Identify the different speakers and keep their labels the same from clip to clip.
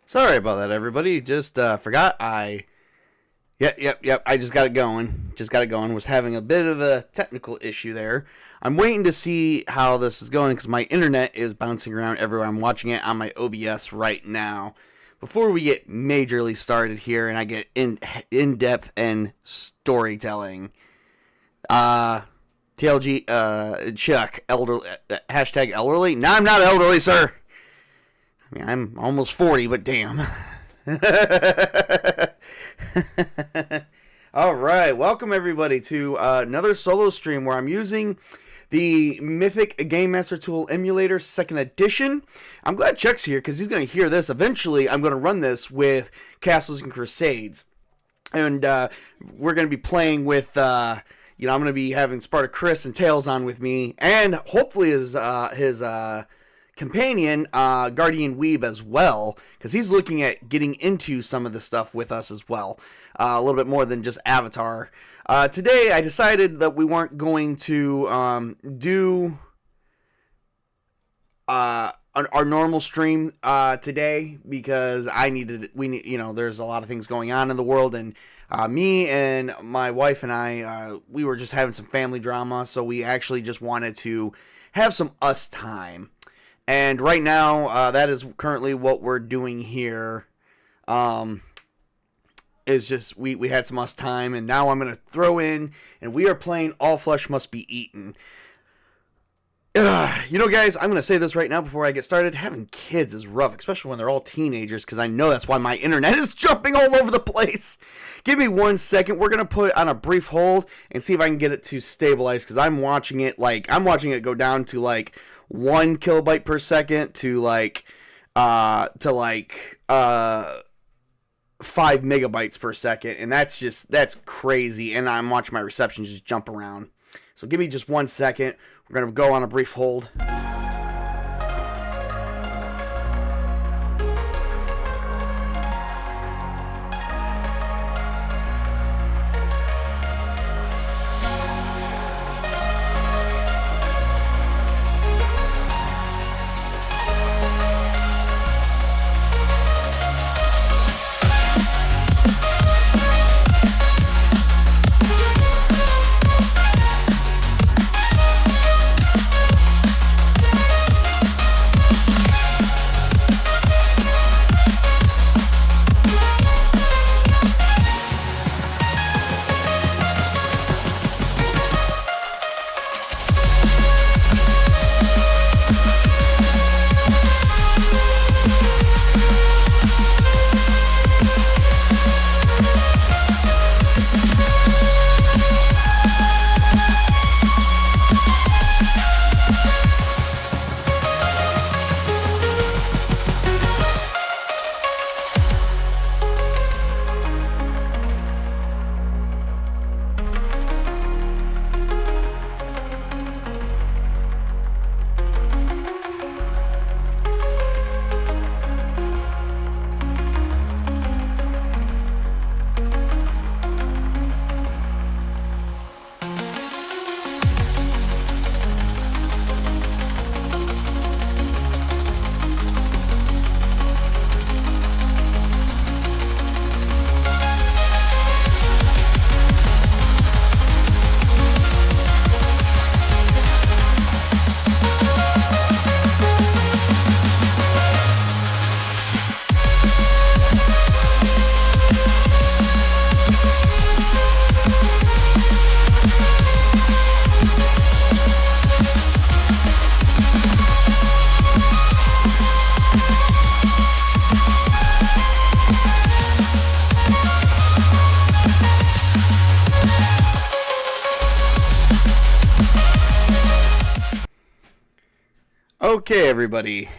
Speaker 1: Sorry about that, everybody. Just forgot Yep. I just got it going. Was having a bit of a technical issue there. I'm waiting to see how this is going because my internet is bouncing around everywhere. I'm watching it on my OBS right now. Before we get majorly started here and I get in depth and storytelling, TLG, Chuck, elderly, hashtag elderly. No, I'm not elderly, sir. I mean, I'm almost 40, but damn. All right, welcome everybody to another solo stream where I'm using the Mythic Game Master Tool Emulator 2nd Edition. I'm glad Chuck's here because he's going to hear this. Eventually, I'm going to run this with Castles and Crusades. And we're going to be playing with, I'm going to be having Spartacus and Tails on with me. And hopefully his companion, Guardian Weeb, as well, because he's looking at getting into some of the stuff with us as well, a little bit more than just Avatar. Today I decided that we weren't going to do our normal stream today because there's a lot of things going on in the world, and me and my wife and I, we were just having some family drama, so we actually just wanted to have some us time. And right now, that is currently what we're doing here. Is just, we had some us time, and now I'm going to throw in, and we are playing All Flesh Must Be Eaten. Guys, I'm going to say this right now before I get started. Having kids is rough, especially when they're all teenagers, because I know that's why my internet is jumping all over the place. Give me 1 second. We're going to put it on a brief hold and see if I can get it to stabilize, because I'm watching it go down to 1 kilobyte per second to 5 megabytes per second, and that's crazy, and I'm watching my reception just jump around. So give me just 1 second. We're gonna go on a brief hold. Okay, everybody.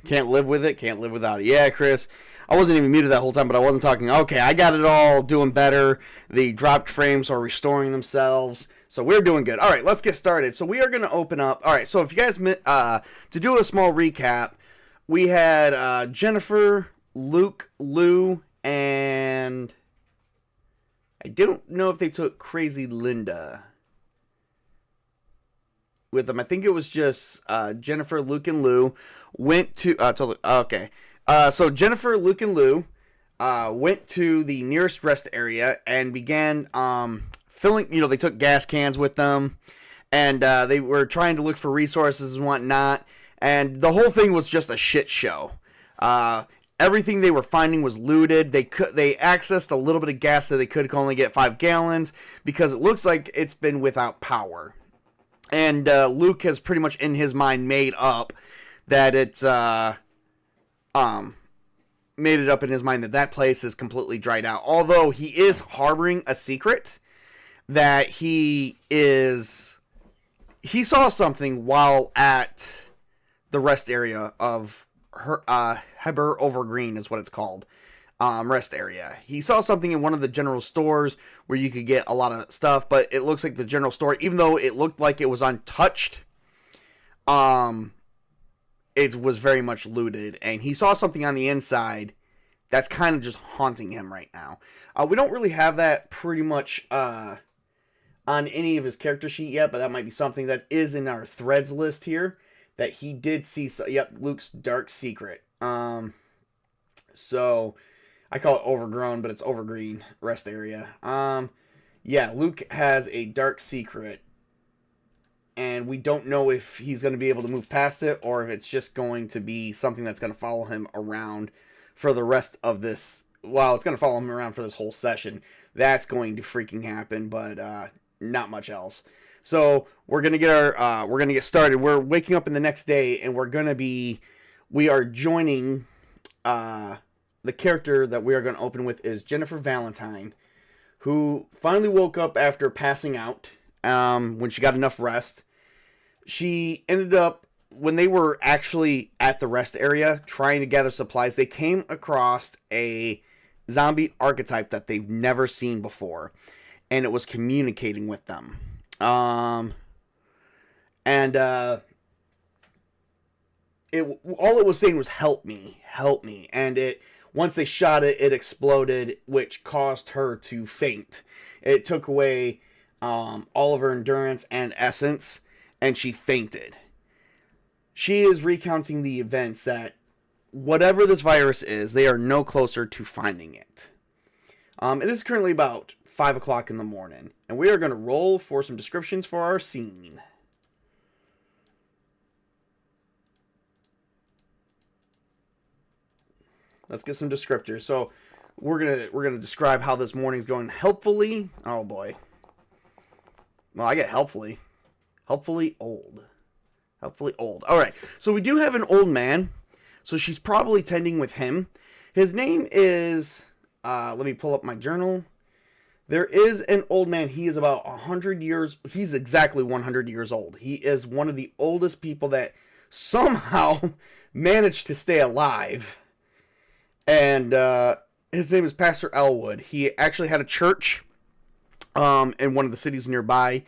Speaker 1: Can't live with it, can't live without it. Yeah, Chris, I wasn't even muted that whole time, but I wasn't talking. Okay, I got it all doing better. The dropped frames are restoring themselves. So we're doing good. All right, let's get started. So we are going to open up. All right, so if you guys, to do a small recap, we had Jennifer, Luke, Lou, and I don't know if they took Crazy Linda with them. I think it was just Jennifer, Luke, and Lou went to okay. So Jennifer, Luke, and Lou went to the nearest rest area and began filling. They took gas cans with them, and they were trying to look for resources and whatnot. And the whole thing was just a shit show. Everything they were finding was looted. They accessed a little bit of gas that they could only get 5 gallons because it looks like it's been without power. And Luke has pretty much in his mind made up that it's made it up in his mind that place is completely dried out. Although he is harboring a secret that he saw something while at the rest area of Heber-Overgreen is what it's called. Rest area. He saw something in one of the general stores where you could get a lot of stuff, but it looks like the general store, even though it looked like it was untouched, it was very much looted, and he saw something on the inside that's kind of just haunting him right now. We don't really have that pretty much on any of his character sheet yet, but that might be something that is in our threads list here that he did see. Yep, Luke's dark secret. So I call it overgrown, but it's overgreen rest area. Yeah, Luke has a dark secret, and we don't know if he's going to be able to move past it or if it's just going to be something that's going to follow him around for the rest of this. Well, it's going to follow him around for this whole session. That's going to freaking happen, but not much else. So we're going to get started. We're waking up in the next day, and we are joining the character that we are going to open with is Jennifer Valentine, who finally woke up after passing out when she got enough rest. She ended up, when they were actually at the rest area trying to gather supplies, they came across a zombie archetype that they've never seen before, and it was communicating with them. All it was saying was help me, and once they shot it, it exploded, which caused her to faint. It took away all of her endurance and essence, and she fainted. She is recounting the events that whatever this virus is, they are no closer to finding it. It is currently about 5 o'clock in the morning, and we are going to roll for some descriptions for our scene. Let's get some descriptors. So we're gonna describe how this morning's going. Helpfully, oh boy. Well, I get helpfully old. Helpfully old. All right. So we do have an old man. So she's probably tending with him. His name is. Let me pull up my journal. There is an old man. He is about 100 years. He's exactly 100 years old. He is one of the oldest people that somehow managed to stay alive. And his name is Pastor Elwood. He actually had a church in one of the cities nearby.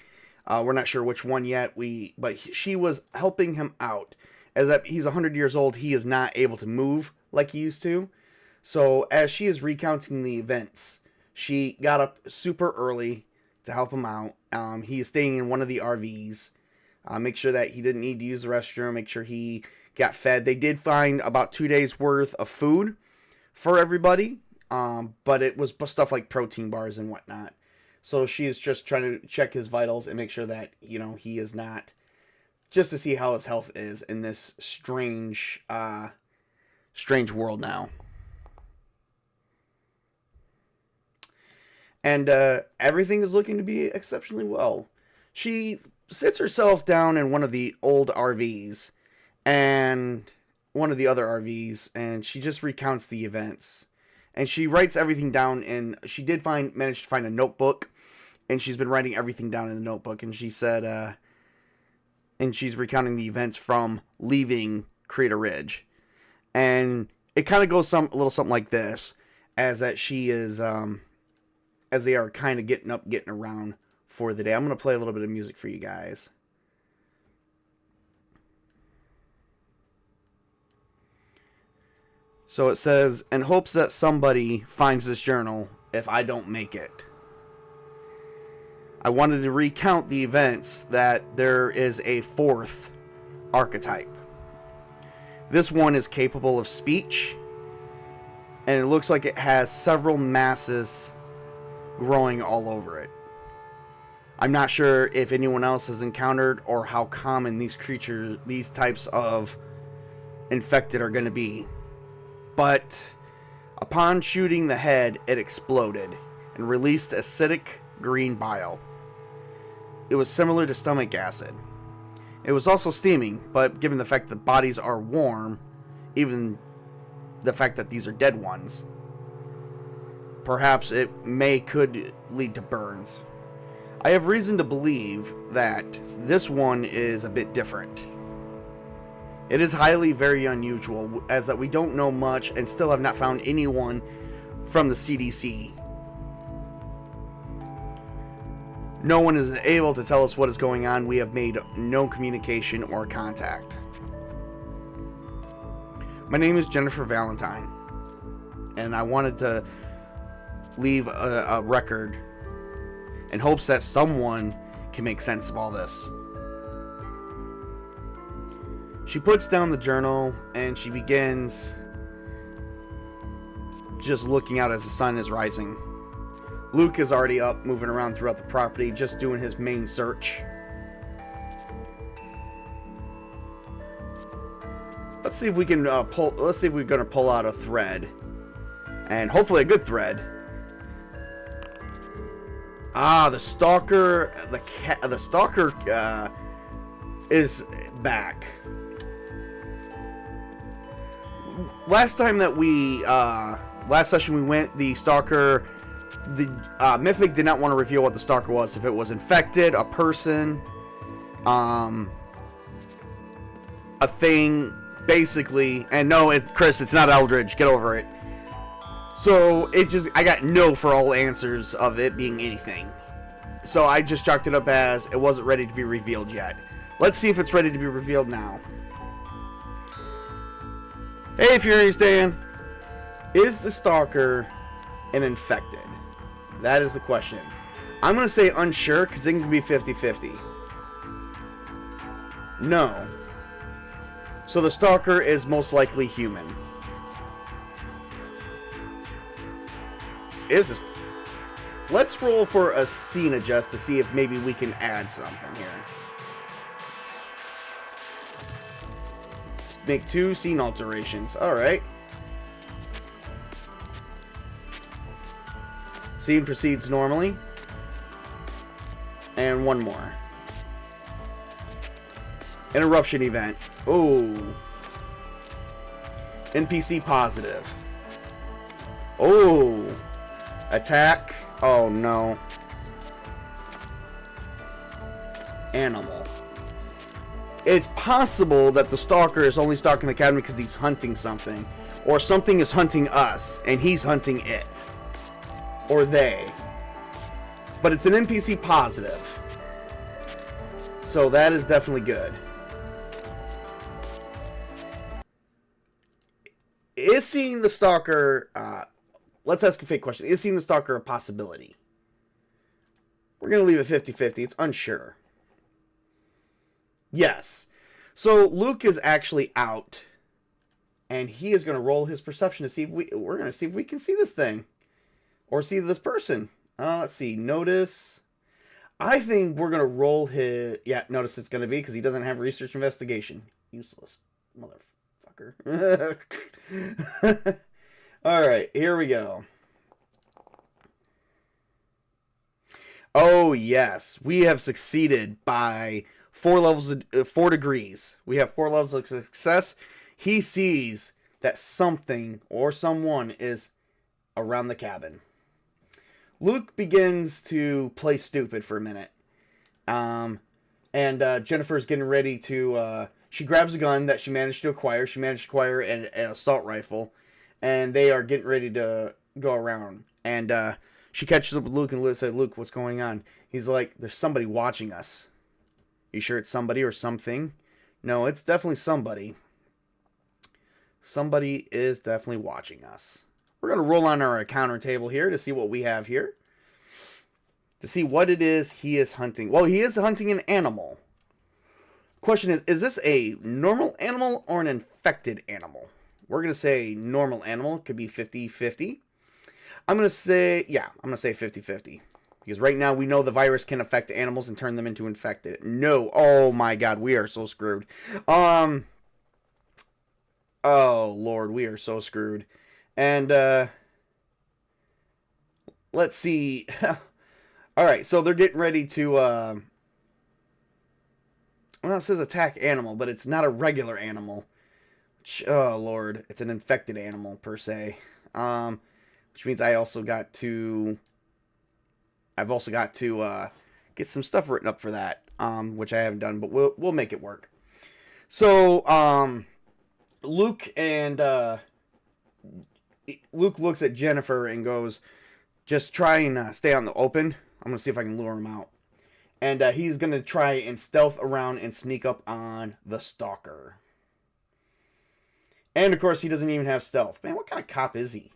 Speaker 1: We're not sure which one yet. But she was helping him out. As that he's 100 years old, he is not able to move like he used to. So as she is recounting the events, she got up super early to help him out. He is staying in one of the RVs. Make sure that he didn't need to use the restroom. Make sure he got fed. They did find about 2 days worth of food for everybody, but it was stuff like protein bars and whatnot. So she is just trying to check his vitals and make sure that, he is not, just to see how his health is in this strange world now. And everything is looking to be exceptionally well. She sits herself down in one of the old RVs, and one of the other RVs, and she just recounts the events. And she writes everything down, and she did manage to find a notebook, and she's been writing everything down in the notebook. And she said, and she's recounting the events from leaving Crater Ridge. And it kind of goes a little something like this, as that she is, as they are kind of getting around for the day. I'm going to play a little bit of music for you guys. So it says, in hopes that somebody finds this journal if I don't make it. I wanted to recount the events that there is a fourth archetype. This one is capable of speech And it looks like it has several masses growing all over it. I'm not sure if anyone else has encountered or how common these creatures, these types of infected are going to be. But upon shooting the head, it exploded and released acidic green bile. It was similar to stomach acid. It was also steaming, but given the fact that bodies are warm, even the fact that these are dead ones, perhaps it could lead to burns. I have reason to believe that this one is a bit different. It is very unusual, as that we don't know much and still have not found anyone from the CDC. No one is able to tell us what is going on. We have made no communication or contact. My name is Jennifer Valentine, and I wanted to leave a record in hopes that someone can make sense of all this. She puts down the journal and she begins just looking out as the sun is rising. Luke is already up, moving around throughout the property, just doing his main search. Let's see if we can let's see if we're going to pull out a thread, and hopefully a good thread. The stalker, the stalker is back. Last time that last session we went, the stalker, the Mythic did not want to reveal what the stalker was. If it was infected, a person, a thing, basically. And no, Chris, it's not Eldridge. Get over it. So I got no for all answers of it being anything. So I just chalked it up as it wasn't ready to be revealed yet. Let's see if it's ready to be revealed now. Hey, Furious Dan. Is the stalker an infected? That is the question. I'm going to say unsure because it can be 50-50. No. So the stalker is most likely human. Let's roll for a scene adjust to see if maybe we can add something here. Make 2 scene alterations. Alright. Scene proceeds normally. And one more. Interruption event. Oh. NPC positive. Oh. Attack. Oh no. Animal. It's possible that the stalker is only stalking the cabin because he's hunting something. Or something is hunting us, and he's hunting it. Or they. But it's an NPC positive. So that is definitely good. Is seeing the stalker... let's ask a fake question. Is seeing the stalker a possibility? We're going to leave it 50-50. It's unsure. Yes. So Luke is actually out. And he is going to roll his perception to see if we're going to see if we can see this thing. Or see this person. Let's see. Notice. I think we're going to roll his... Yeah, notice it's going to be because he doesn't have research investigation. Useless motherfucker. Alright, here we go. Oh, yes. We have succeeded by 4 levels of 4 degrees. We have 4 levels of success. He sees that something or someone is around the cabin. Luke begins to play stupid for a minute. And Jennifer's getting ready to... she grabs a gun that she managed to acquire. She managed to acquire an assault rifle. And they are getting ready to go around. And she catches up with Luke and says, Luke, what's going on? He's like, there's somebody watching us. You sure it's somebody or something? No, it's definitely somebody. Somebody is definitely watching us. We're going to roll on our encounter table here to see what we have here. To see what it is he is hunting. Well, he is hunting an animal. Question is this a normal animal or an infected animal? we're going to say normal animal. Could be 50-50. I'm going to say, yeah, I'm going to say 50-50. Because right now we know the virus can affect animals and turn them into infected. No. Oh my god, we are so screwed. Oh lord, we are so screwed. And let's see. Alright, so they're getting ready to well, it says attack animal, but it's not a regular animal. Oh lord, it's an infected animal per se. Which means I've also got to get some stuff written up for that, which I haven't done, but we'll make it work. So, Luke looks at Jennifer and goes, "Just try and stay on the open. I'm gonna see if I can lure him out." And he's gonna try and stealth around and sneak up on the stalker. And of course, he doesn't even have stealth. Man, what kind of cop is he?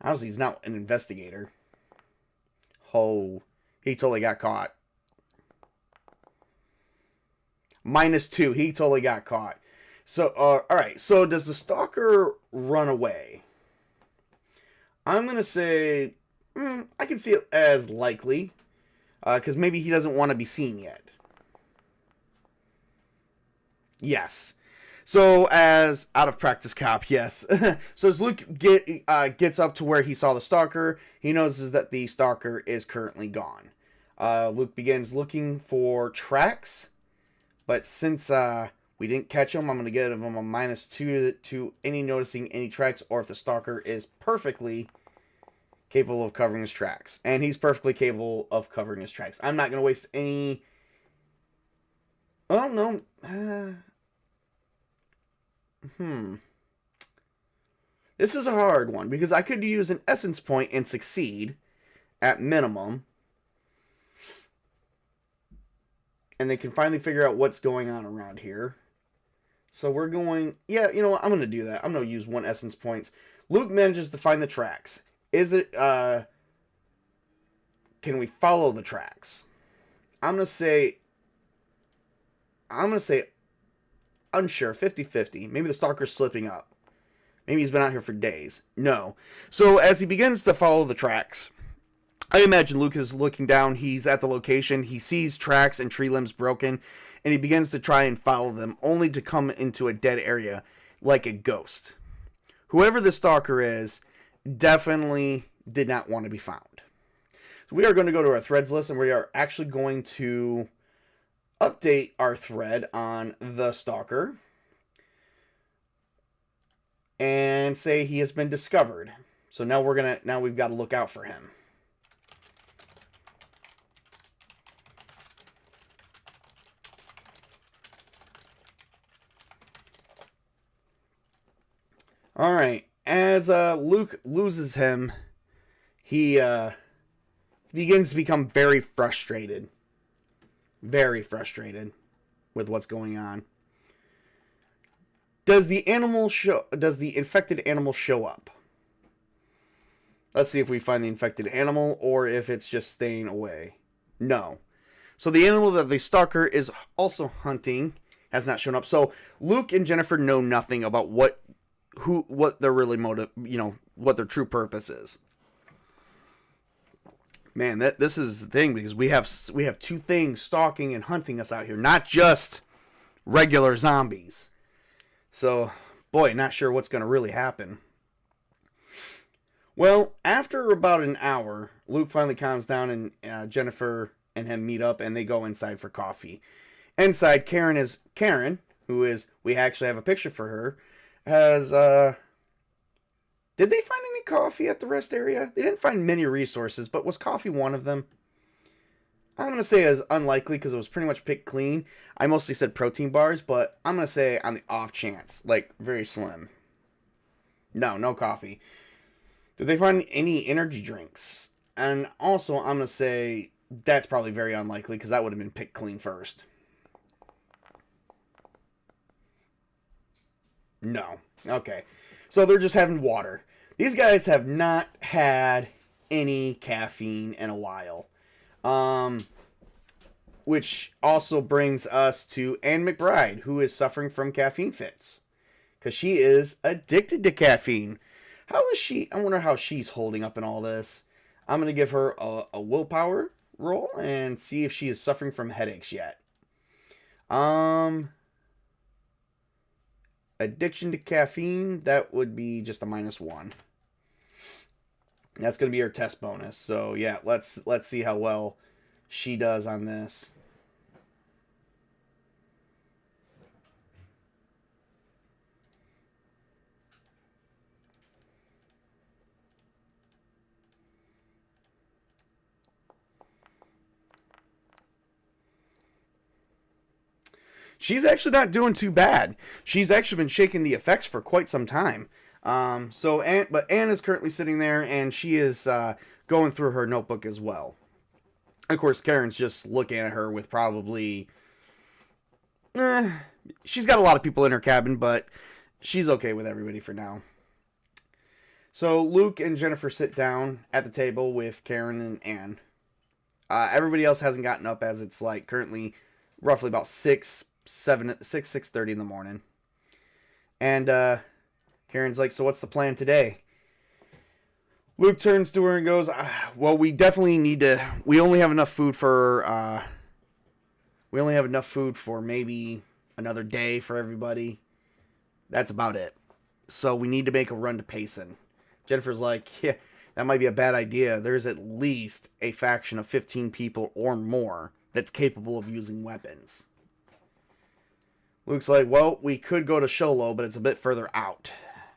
Speaker 1: Obviously, he's not an investigator. Oh, he totally got caught. -2. He totally got caught. So, alright. So, does the stalker run away? I'm going to say, I can see it as likely. Because maybe he doesn't want to be seen yet. Yes. So, as out of practice cop, yes. So, as Luke gets up to where he saw the stalker, he notices that the stalker is currently gone. Luke begins looking for tracks, but since we didn't catch him, I'm going to give him a -2 to any noticing any tracks, or if the stalker is perfectly capable of covering his tracks. And he's perfectly capable of covering his tracks. I'm not going to waste any... Oh, no. This is a hard one, because I could use an essence point and succeed, at minimum. And they can finally figure out what's going on around here. So we're going... Yeah, you know what? I'm going to do that. I'm going to use 1 essence points. Luke manages to find the tracks. Is it... Can we follow the tracks? I'm going to say unsure, 50-50. Maybe the stalker's slipping up. Maybe he's been out here for days. No. So as he begins to follow the tracks, I imagine Luke is looking down. He's at the location. He sees tracks and tree limbs broken, and he begins to try and follow them, only to come into a dead area like a ghost. Whoever the stalker is definitely did not want to be found. So we are going to go to our threads list, and we are actually going to update our thread on the stalker and say he has been discovered. So now we've got to look out for him. All right, as Luke loses him, he begins to become very frustrated. Very frustrated with what's going on. Does the infected animal show up? Let's see if we find the infected animal or if it's just staying away. No. So the animal that the stalker is also hunting has not shown up. So Luke and Jennifer know nothing about what their really motive, what their true purpose is. Man, this is the thing, because we have 2 things stalking and hunting us out here, not just regular zombies. So, boy, not sure what's going to really happen. Well, after about an hour, Luke finally calms down, and Jennifer and him meet up, and they go inside for coffee. Inside, Karen, who is, we actually have a picture for her, has, did they find any coffee at the rest area? They didn't find many resources, but was coffee one of them? I'm going to say it's unlikely, because it was pretty much picked clean. I mostly said protein bars, but I'm going to say on the off chance, like very slim. No coffee. Did they find any energy drinks? And also, I'm going to say that's probably very unlikely, because that would have been picked clean first. No. Okay. So they're just having water. These guys have not had any caffeine in a while. Which also brings us to Anne McBride, who is suffering from caffeine fits. because she is addicted to caffeine. How is she? I wonder how she's holding up in all this. I'm going to give her a willpower roll and see if she is suffering from headaches yet. Addiction to caffeine, that would be just a -1. That's going to be her test bonus. So yeah, let's see how well she does on this. She's actually not doing too bad. She's actually been shaking the effects for quite some time. But Anne is currently sitting there, and she is going through her notebook as well. Of course, Karen's just looking at her with probably... she's got a lot of people in her cabin, but she's okay with everybody for now. So Luke and Jennifer sit down at the table with Karen and Anne. Everybody else hasn't gotten up, as it's like currently roughly about 6:30 in the morning. And Karen's like, so what's the plan today? Luke turns to her and goes, well, we definitely need to, we only have enough food for maybe another day for everybody. That's about it. So we need to make a run to Payson. Jennifer's like, yeah, that might be a bad idea. There's at least a faction of 15 people or more that's capable of using weapons. Luke's like, well, we could go to Sholo, but it's a bit further out.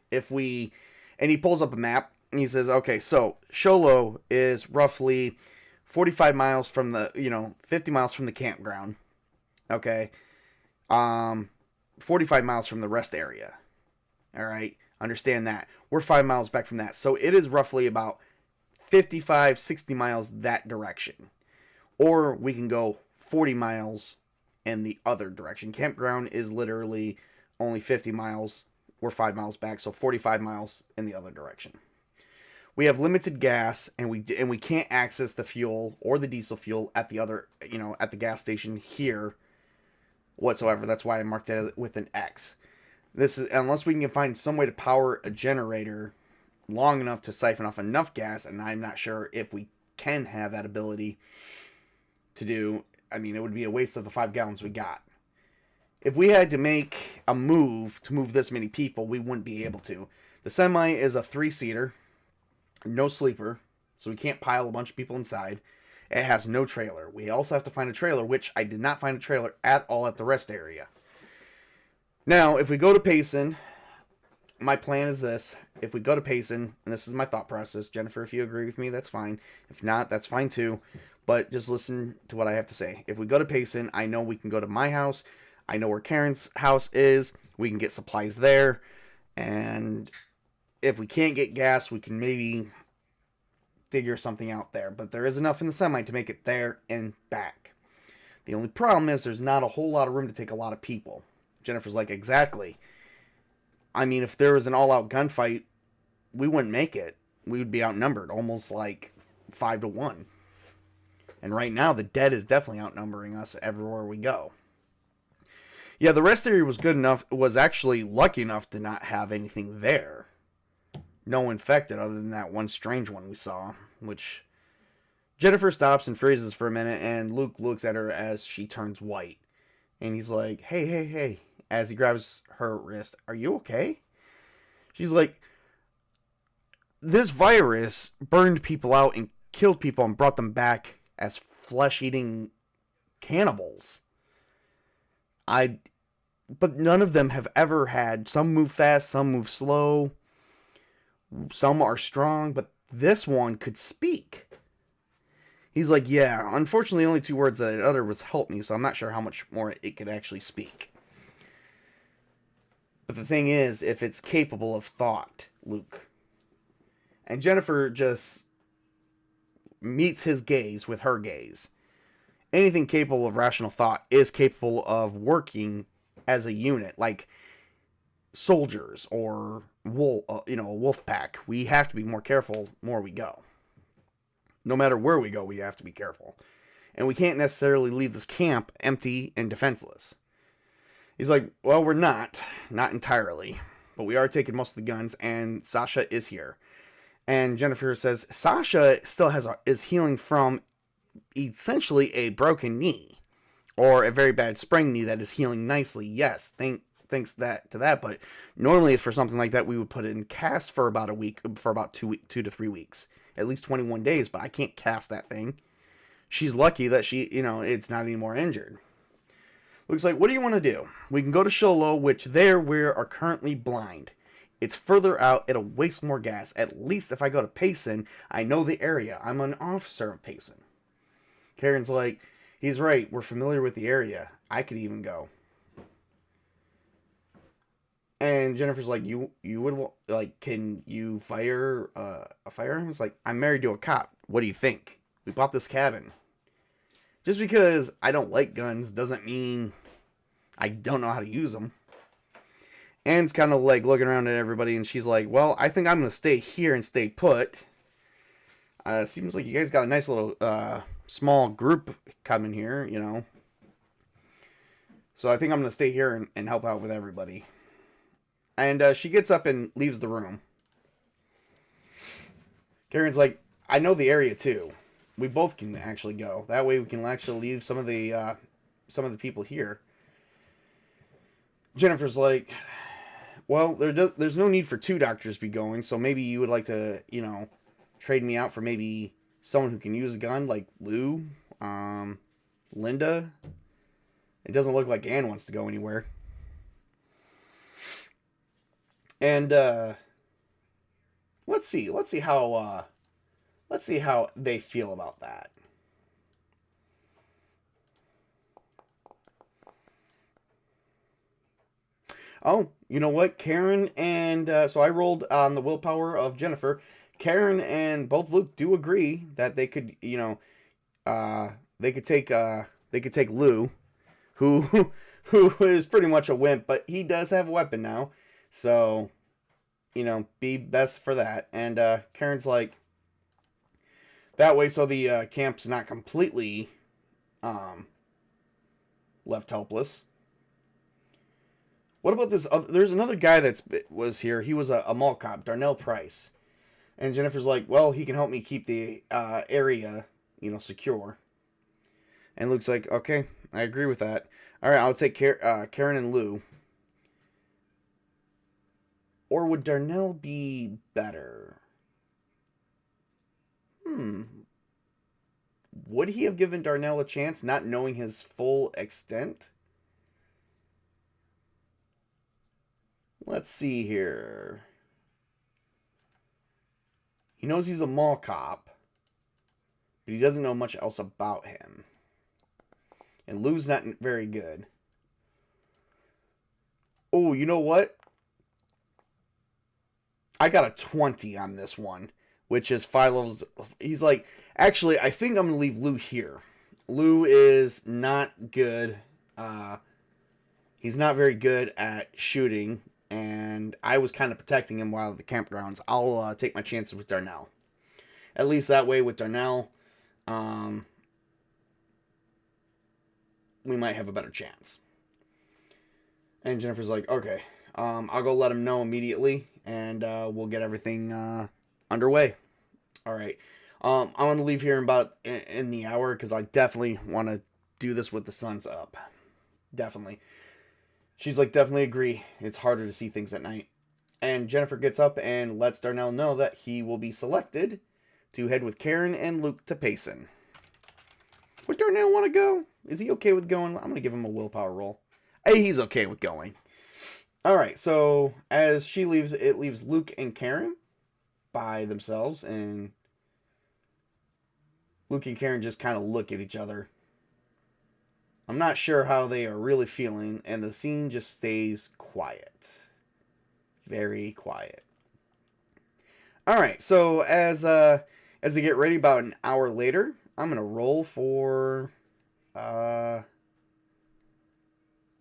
Speaker 1: And he pulls up a map, and he says, okay, so Sholo is roughly 45 miles from 50 miles from the campground. Okay. 45 miles from the rest area. All right. Understand that. We're 5 miles back from that. So it is roughly about 55, 60 miles that direction. Or we can go 40 miles in the other direction. Campground is literally only 50 miles. We're 5 miles back, so 45 miles in the other direction. We have limited gas, and we can't access the fuel or the diesel fuel at the other, at the gas station here whatsoever. That's why I marked it with an X. This is unless we can find some way to power a generator long enough to siphon off enough gas, and I'm not sure if we can have that ability to do. I mean, it would be a waste of the 5 gallons we got. If we had to make a move to move this many people, we wouldn't be able to. The semi is a 3-seater, no sleeper, so we can't pile a bunch of people inside. It has no trailer. We also have to find a trailer, which I did not find a trailer at all at the rest area. Now, if we go to Payson, my plan is this. If we go to Payson, and this is my thought process, Jennifer, if you agree with me, that's fine. If not, that's fine too. But just listen to what I have to say. If we go to Payson, I know we can go to my house. I know where Karen's house is. We can get supplies there. And if we can't get gas, we can maybe figure something out there. But there is enough in the semi to make it there and back. The only problem is there's not a whole lot of room to take a lot of people. Jennifer's like, exactly. I mean, if there was an all-out gunfight, we wouldn't make it. We would be outnumbered, almost like 5-1. And right now, the dead is definitely outnumbering us everywhere we go. Yeah, the rest area was good enough, was actually lucky enough to not have anything there. No infected other than that one strange one we saw, which Jennifer stops and freezes for a minute, and Luke looks at her as she turns white. And he's like, hey, as he grabs her wrist, are you okay? She's like, this virus burned people out and killed people and brought them back as flesh-eating cannibals. But none of them have ever had, some move fast, some move slow, some are strong, but this one could speak. He's like, yeah, unfortunately only 2 words that it uttered was help me, so I'm not sure how much more it could actually speak. But the thing is, if it's capable of thought, Luke. And Jennifer just meets his gaze with her gaze. Anything capable of rational thought is capable of working as a unit, like soldiers or a wolf pack. We have to be more careful the more we go. No matter where we go, we have to be careful. And we can't necessarily leave this camp empty and defenseless. He's like, well, we're not entirely. but we are taking most of the guns, and Sasha is here. And Jennifer says Sasha still is healing from essentially a broken knee, or a very bad sprained knee that is healing nicely. Yes, thanks to that. But normally for something like that, we would put it in cast for about a week, for about 2 to 3 weeks, at least 21 days. But I can't cast that thing. She's lucky that it's not anymore injured. Looks like, what do you want to do? We can go to Sholo, which there we are currently blind. It's further out. It'll waste more gas. At least if I go to Payson, I know the area. I'm an officer of Payson. Karen's like, he's right. We're familiar with the area. I could even go. And Jennifer's like, you would, like, can you fire a firearm? It's like, I'm married to a cop. What do you think? We bought this cabin. Just because I don't like guns doesn't mean I don't know how to use them. Anne's kind of like looking around at everybody, and she's like, well, I think I'm going to stay here and stay put. Seems like you guys got a nice little small group coming here, So I think I'm going to stay here and help out with everybody. And she gets up and leaves the room. Karen's like, I know the area too. We both can actually go. That way we can actually leave some of the people here. Jennifer's like, well, there's no need for 2 doctors to be going, so maybe you would like to, trade me out for maybe someone who can use a gun, like Lou, Linda. It doesn't look like Anne wants to go anywhere. And let's see how they feel about that. Oh, you know what? Karen and so I rolled on the willpower of Jennifer. Karen and both Luke do agree that they could, they could take Lou, who is pretty much a wimp, but he does have a weapon now. So, be best for that. And Karen's like, that way so the camp's not completely left helpless. What about this other, there's another guy was here. He was a mall cop, Darnell Price. And Jennifer's like, well, he can help me keep the area, secure. And Luke's like, okay, I agree with that. All right, I'll take Karen and Lou. Or would Darnell be better? Would he have given Darnell a chance, not knowing his full extent? Let's see here. He knows he's a mall cop, but he doesn't know much else about him. And Lou's not very good. Oh, you know what? I got a 20 on this one, which is 5 levels. He's like, actually, I think I'm going to leave Lou here. Lou is not good. He's not very good at shooting, and I was kind of protecting him while at the campgrounds. I'll take my chances with Darnell. At least that way with Darnell, we might have a better chance. And Jennifer's like, okay, I'll go let him know immediately, and we'll get everything underway. All right. I'm going to leave here in the hour, because I definitely want to do this with the sun's up. Definitely. She's like, definitely agree. It's harder to see things at night. And Jennifer gets up and lets Darnell know that he will be selected to head with Karen and Luke to Payson. Would Darnell want to go? Is he okay with going? I'm going to give him a willpower roll. Hey, he's okay with going. Alright, so as she leaves, it leaves Luke and Karen by themselves. And Luke and Karen just kind of look at each other. I'm not sure how they are really feeling, and the scene just stays quiet. Very quiet. Alright, so as they get ready about an hour later, I'm going to roll for... I'm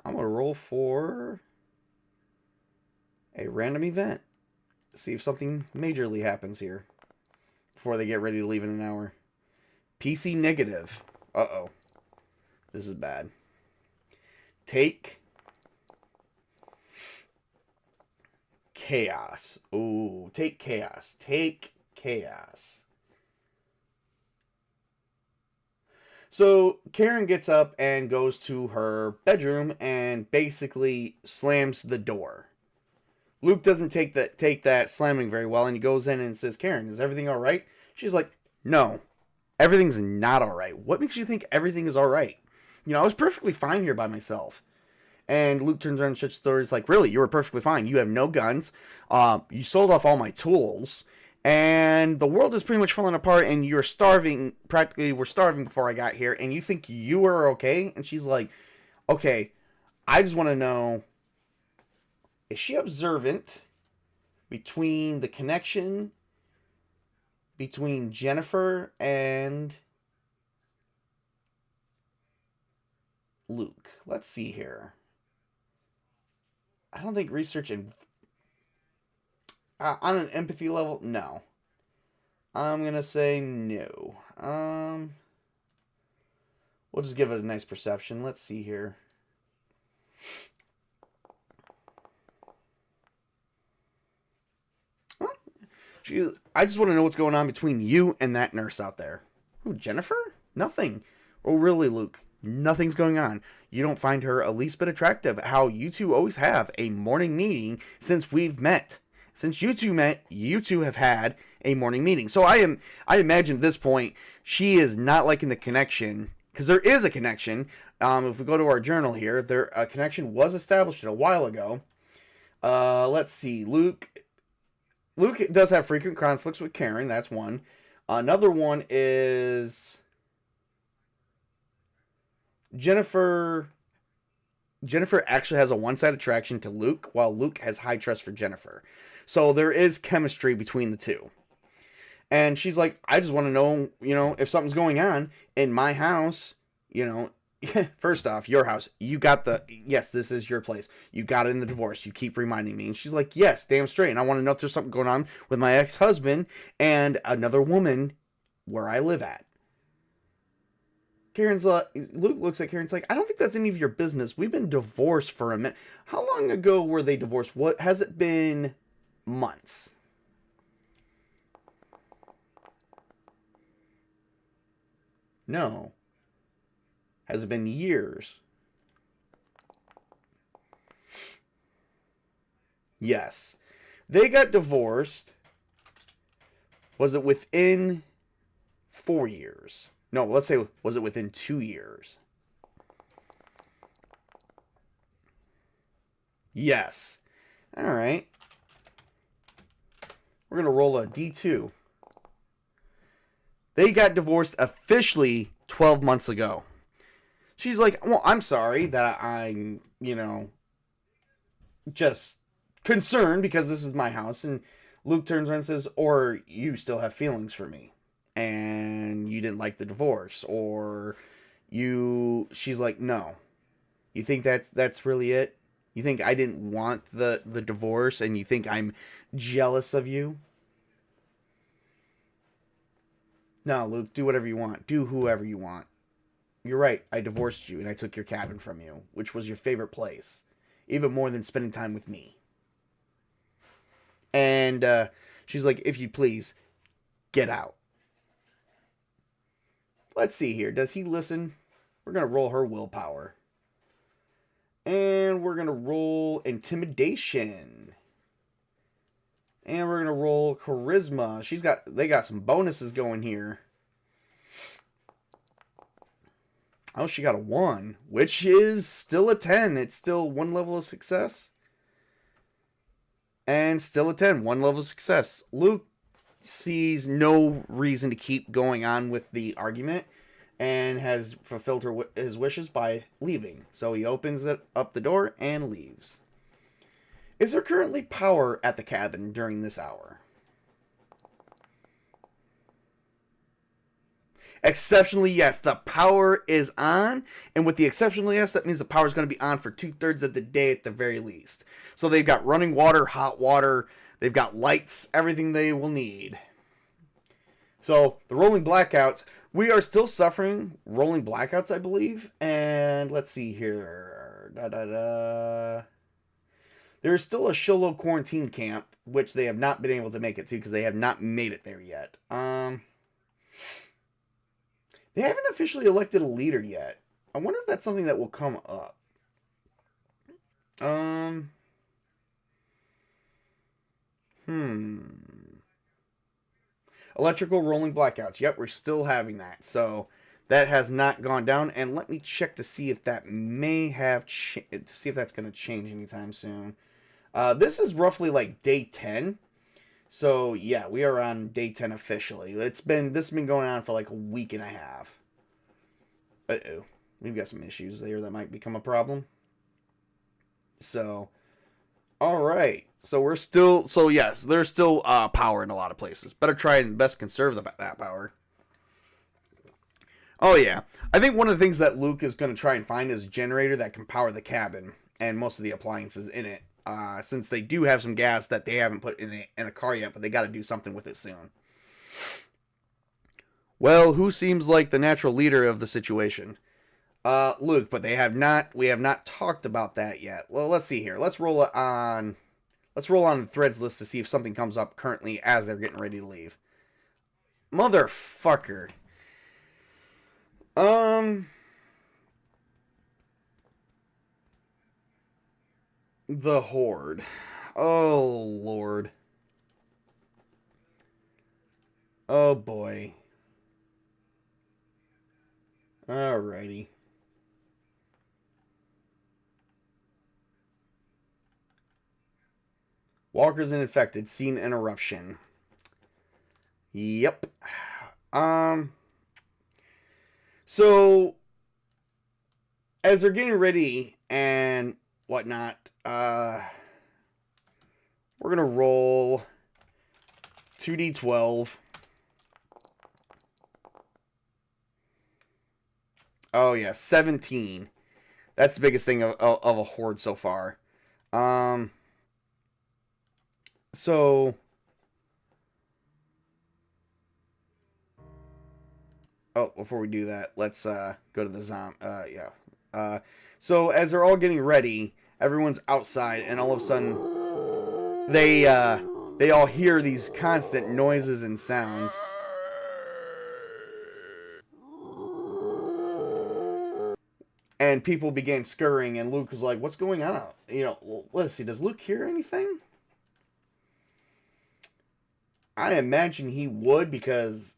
Speaker 1: going to roll for a random event. See if something majorly happens here before they get ready to leave in an hour. PC negative. Uh-oh. This is bad. Take chaos. Ooh, take chaos. Take chaos. So Karen gets up and goes to her bedroom and basically slams the door. Luke doesn't take that slamming very well, and he goes in and says, "Karen, is everything all right?" She's like, "No, everything's not all right. What makes you think everything is all right? I was perfectly fine here by myself." And Luke turns around and shuts the door. He's like, "Really? You were perfectly fine. You have no guns. You sold off all my tools. And the world is pretty much falling apart, and you're starving. Practically, we're starving before I got here, and you think you are okay?" And she's like, "Okay, I just want to know, is she observant between the connection between Jennifer and Luke?" Let's see here. I don't think research and on an empathy level, no. I'm gonna say no. We'll just give it a nice perception. Let's see here. I just want to know what's going on between you and that nurse out there. Who, Jennifer? Nothing. Oh, really, Luke? Nothing's going on. You don't find her a least bit attractive. How you two always have a morning meeting since we've met. Since you two met, you two have had a morning meeting. So I imagine at this point, she is not liking the connection, because there is a connection. If we go to our journal here, a connection was established a while ago. Let's see. Luke does have frequent conflicts with Karen. That's one. Another one is Jennifer. Jennifer actually has a one-side attraction to Luke, while Luke has high trust for Jennifer. So there is chemistry between the two. And she's like, "I just want to know, if something's going on in my house, first off, your house, yes, this is your place. You got it in the divorce. You keep reminding me." And she's like, "Yes, damn straight. And I want to know if there's something going on with my ex-husband and another woman where I live at." Luke looks at Karen's like, "I don't think that's any of your business. We've been divorced for a minute." How long ago were they divorced? What has it been? Months. No. Has it been years? Yes. They got divorced. Was it within 4 years? No, let's say, was it within 2 years? Yes. All right. We're going to roll a D2. They got divorced officially 12 months ago. She's like, "Well, I'm sorry that I'm, just concerned because this is my house." And Luke turns around and says, "Or you still have feelings for me and you didn't like the divorce, or she's like, "No. You think that's really it? You think I didn't want the divorce, and you think I'm jealous of you?" "No, Luke, do whatever you want. Do whoever you want. You're right. I divorced you, and I took your cabin from you, which was your favorite place, even more than spending time with me." And she's like, "If you please, get out." Let's see here. Does he listen? We're going to roll her willpower. And we're going to roll intimidation. And we're going to roll charisma. They got some bonuses going here. Oh, she got a 1, which is still a 10. It's still one level of success. And still a 10, one level of success. Luke sees no reason to keep going on with the argument and has fulfilled his wishes by leaving. So he opens up the door and leaves. Is there currently power at the cabin during this hour? Exceptionally, yes. The power is on. And with the exceptionally yes, that means the power is going to be on for 2/3 of the day at the very least. So they've got running water, hot water. They've got lights, everything they will need. So the rolling blackouts. We are still suffering rolling blackouts, I believe. And let's see here. There's There's still a Sholo quarantine camp, which they have not been able to make it to because they have not made it there yet. They haven't officially elected a leader yet. I wonder if that's something that will come up. Electrical rolling blackouts. Yep, we're still having that. So that has not gone down. And let me check to see if that may have to see if that's going to change anytime soon. This is roughly like day 10. So yeah, we are on day 10 officially. This has been going on for like a week and a half. Uh-oh. We've got some issues there that might become a problem. So, all right. So we're still, so yes, there's still power in a lot of places. Better try and best conserve that power. Oh yeah. I think one of the things that Luke is going to try and find is a generator that can power the cabin and most of the appliances in it. Since they do have some gas that they haven't put in a car yet, but they got to do something with it soon. Well, who seems like the natural leader of the situation? Luke, but we have not talked about that yet. Well, let's see here. Let's roll on the threads list to see if something comes up currently as they're getting ready to leave. Motherfucker. The Horde. Oh, Lord. Oh, boy. Alrighty. Walkers and infected. Scene interruption. Yep. So, as they're getting ready and whatnot, we're going to roll 2d12. Oh, yeah, 17. That's the biggest thing of a horde so far. So... Oh, before we do that, let's go to the zombie. So as they're all getting ready, everyone's outside, and all of a sudden, they all hear these constant noises and sounds. And people begin scurrying, and Luke is like, "What's going on?" Let's see. Does Luke hear anything? I imagine he would, because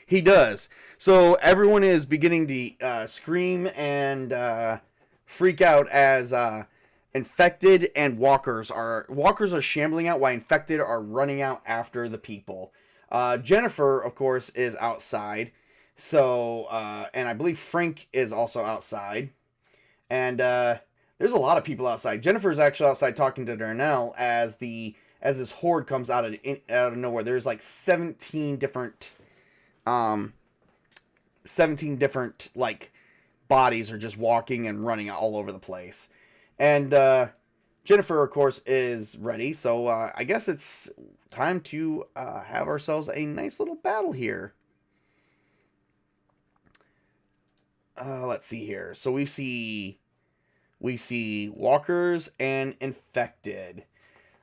Speaker 1: he does. So everyone is beginning to scream and freak out as infected and walkers are shambling out while infected are running out after the people. Jennifer, of course, is outside. So and I believe Frank is also outside. And there's a lot of people outside. Jennifer's actually outside talking to Darnell as this horde comes out of nowhere. There's like 17 different like bodies are just walking and running all over the place. And Jennifer, of course, is ready. So I guess it's time to have ourselves a nice little battle here. Let's see here. So we see walkers and infected.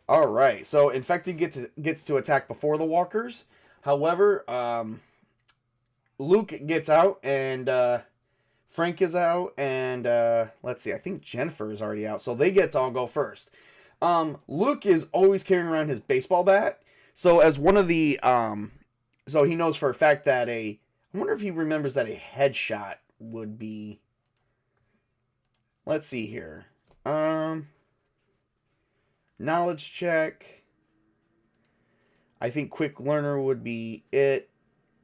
Speaker 1: All right. So infected gets to attack before the walkers. However, Luke gets out and Frank is out and let's see. I think Jennifer is already out. So they get to all go first. Luke is always carrying around his baseball bat. So as one of the so he knows for a fact that I wonder if he remembers that a headshot would be. Let's see here. Knowledge check. I think quick learner would be it.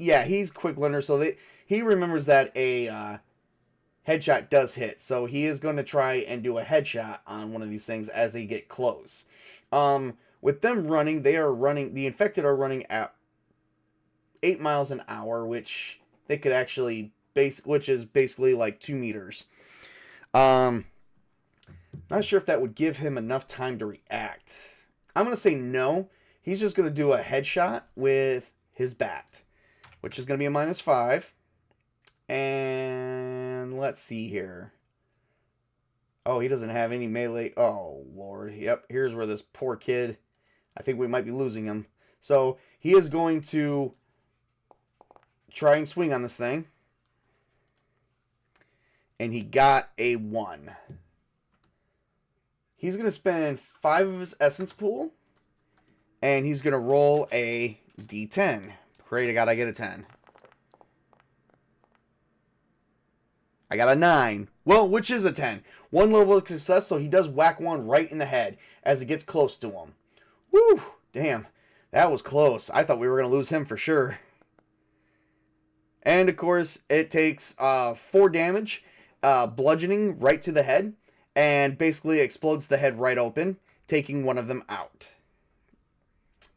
Speaker 1: Yeah, he's quick learner, so he remembers that a headshot does hit. So he is going to try and do a headshot on one of these things as they get close. With them running, the infected are running at 8 miles an hour, which they could actually which is basically like 2 meters. Not sure if that would give him enough time to react. I'm going to say no. He's just going to do a headshot with his bat, which is going to be a -5. And let's see here. Oh, he doesn't have any melee. Oh, Lord. Yep, here's where this poor kid, I think we might be losing him. So he is going to try and swing on this thing. And he got a 1. He's going to spend 5 of his essence pool. And he's going to roll a d10. Pray to God I get a 10. I got a 9. Well, which is a 10. 1 level of success, so he does whack one right in the head as it gets close to him. Woo! Damn. That was close. I thought we were going to lose him for sure. And, of course, it takes 4 damage, bludgeoning right to the head, and basically explodes the head right open, taking one of them out.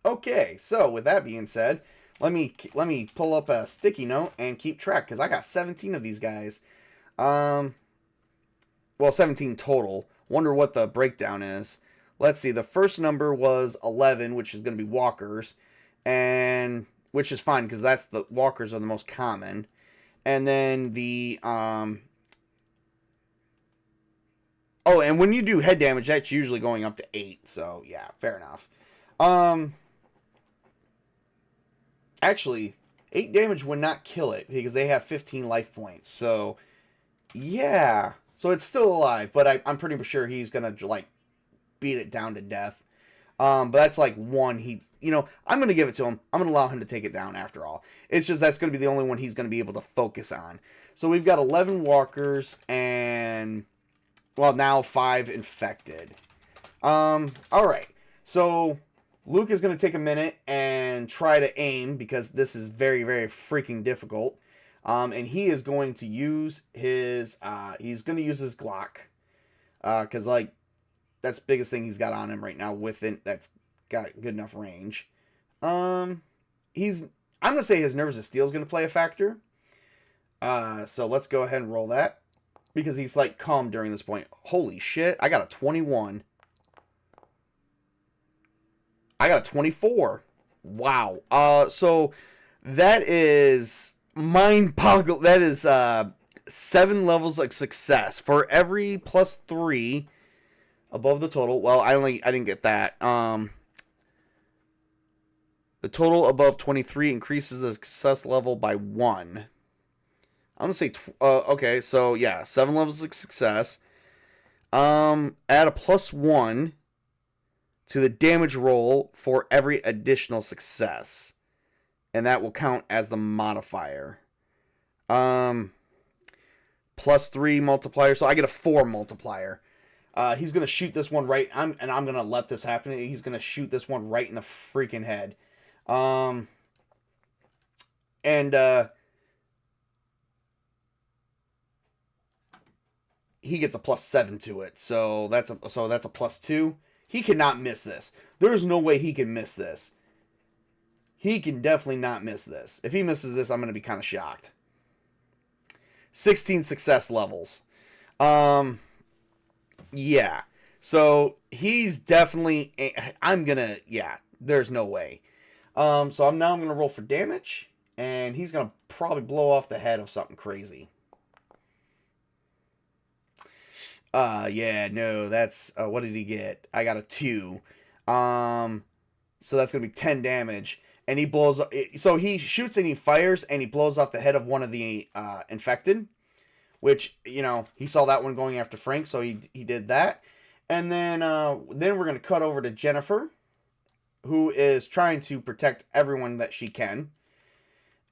Speaker 1: Okay, so with that being said, let me pull up a sticky note and keep track, because I got 17 of these guys. Well, 17 total. Wonder what the breakdown is. Let's see. The first number was 11, which is going to be walkers, and which is fine because that's the walkers are the most common. And then the oh, and when you do head damage, that's usually going up to 8. So yeah, fair enough. Actually, 8 damage would not kill it because they have 15 life points. So yeah. So it's still alive, but I'm pretty sure he's going to, like, beat it down to death. But that's, like, one I'm going to give it to him. I'm going to allow him to take it down after all. It's just that's going to be the only one he's going to be able to focus on. So we've got 11 walkers and, well, now 5 infected. All right. So Luke is going to take a minute and try to aim because this is very, very freaking difficult. And he is going to use his, Glock. Because, like, that's the biggest thing he's got on him right now that's got good enough range. I'm going to say his Nerves of Steel is going to play a factor. So let's go ahead and roll that. Because he's, like, calm during this point. Holy shit, I got a 21. I got a 24. Wow. So that is mind-boggling. That is 7 levels of success for every +3 above the total. Well, I didn't get that. The total above 23 increases the success level by 1. I'm gonna say okay. So yeah, 7 levels of success. Add a +1 to the damage roll for every additional success. And that will count as the modifier. +3 multiplier. So I get a 4 multiplier. He's going to shoot this one right. I'm going to let this happen. He's going to shoot this one right in the freaking head. He gets a +7 to it. So that's a +2. He cannot miss this. There's no way he can miss this. He can definitely not miss this. If he misses this, I'm going to be kind of shocked. 16 success levels. Yeah. So he's definitely... there's no way. So I'm going to roll for damage. And he's going to probably blow off the head of something crazy. Yeah, no, that's... what did he get? I got a 2. So that's going to be 10 damage. And he blows... So he shoots and he fires, and he blows off the head of one of the infected. Which, he saw that one going after Frank, so he did that. And then we're going to cut over to Jennifer, who is trying to protect everyone that she can.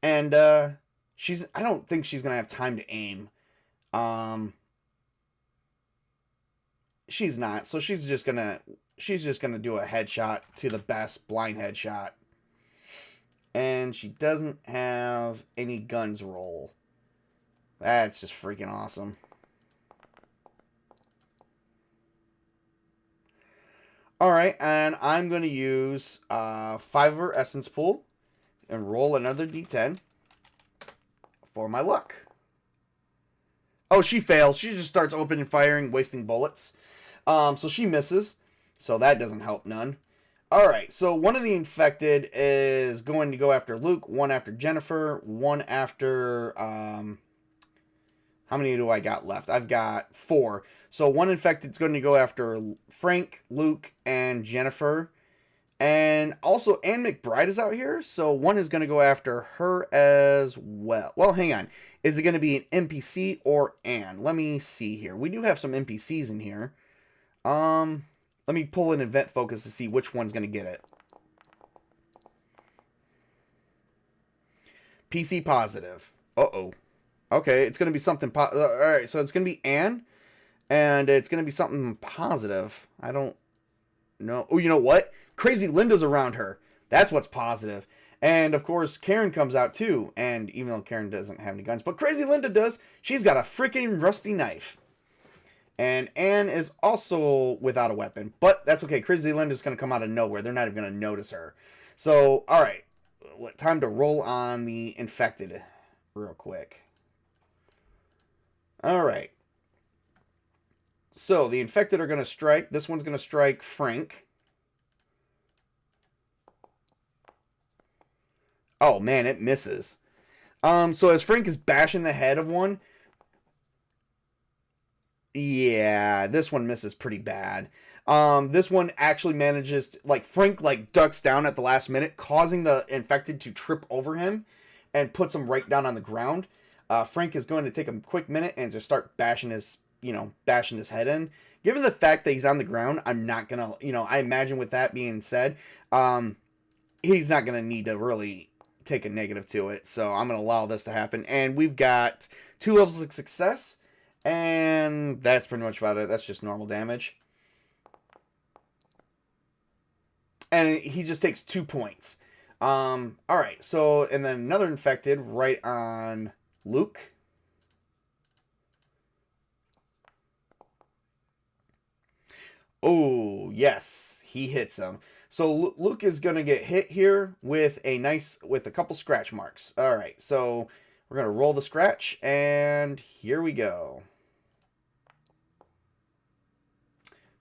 Speaker 1: And I don't think she's going to have time to aim. She's not. So she's just going to do a headshot to the best blind headshot. And she doesn't have any guns roll. That's just freaking awesome. Alright, and I'm going to use 5 of her essence pool and roll another d10 for my luck. Oh, she fails. She just starts opening firing, wasting bullets. So she misses. So that doesn't help none. Alright, so one of the infected is going to go after Luke, one after Jennifer, one after How many do I got left? I've got 4. So one infected's going to go after Frank, Luke, and Jennifer. And also Anne McBride is out here, so one is going to go after her as well. Well, hang on. Is it going to be an NPC or Anne? Let me see here. We do have some NPCs in here. Let me pull an event focus to see which one's going to get it. PC positive. Uh-oh. Okay, it's going to be something... Alright, so it's going to be Anne. And it's going to be something positive. I don't know. Oh, you know what? Crazy Linda's around her. That's what's positive. And, of course, Karen comes out, too. And even though Karen doesn't have any guns, but Crazy Linda does. She's got a freaking rusty knife. And Anne is also without a weapon. But that's okay. Crazy Linda's going to come out of nowhere. They're not even going to notice her. So, alright. Time to roll on the infected real quick. Alright. So, the infected are going to strike. This one's going to strike Frank. Oh, man, it misses. So as Frank is bashing the head of one, yeah, this one misses pretty bad. This one actually manages to, like, Frank, like, ducks down at the last minute, causing the infected to trip over him and puts him right down on the ground. Frank is going to take a quick minute and just start bashing his head in. Given the fact that he's on the ground, I'm not going to, I imagine with that being said, he's not going to need to really take a negative to it. So I'm going to allow this to happen. And we've got 2 levels of success. And that's pretty much about it. That's just normal damage. And he just takes 2 points. Alright, so, and then another infected right on Luke. Oh, yes, he hits him. So Luke is going to get hit here with a couple scratch marks. Alright, so we're going to roll the scratch, and here we go.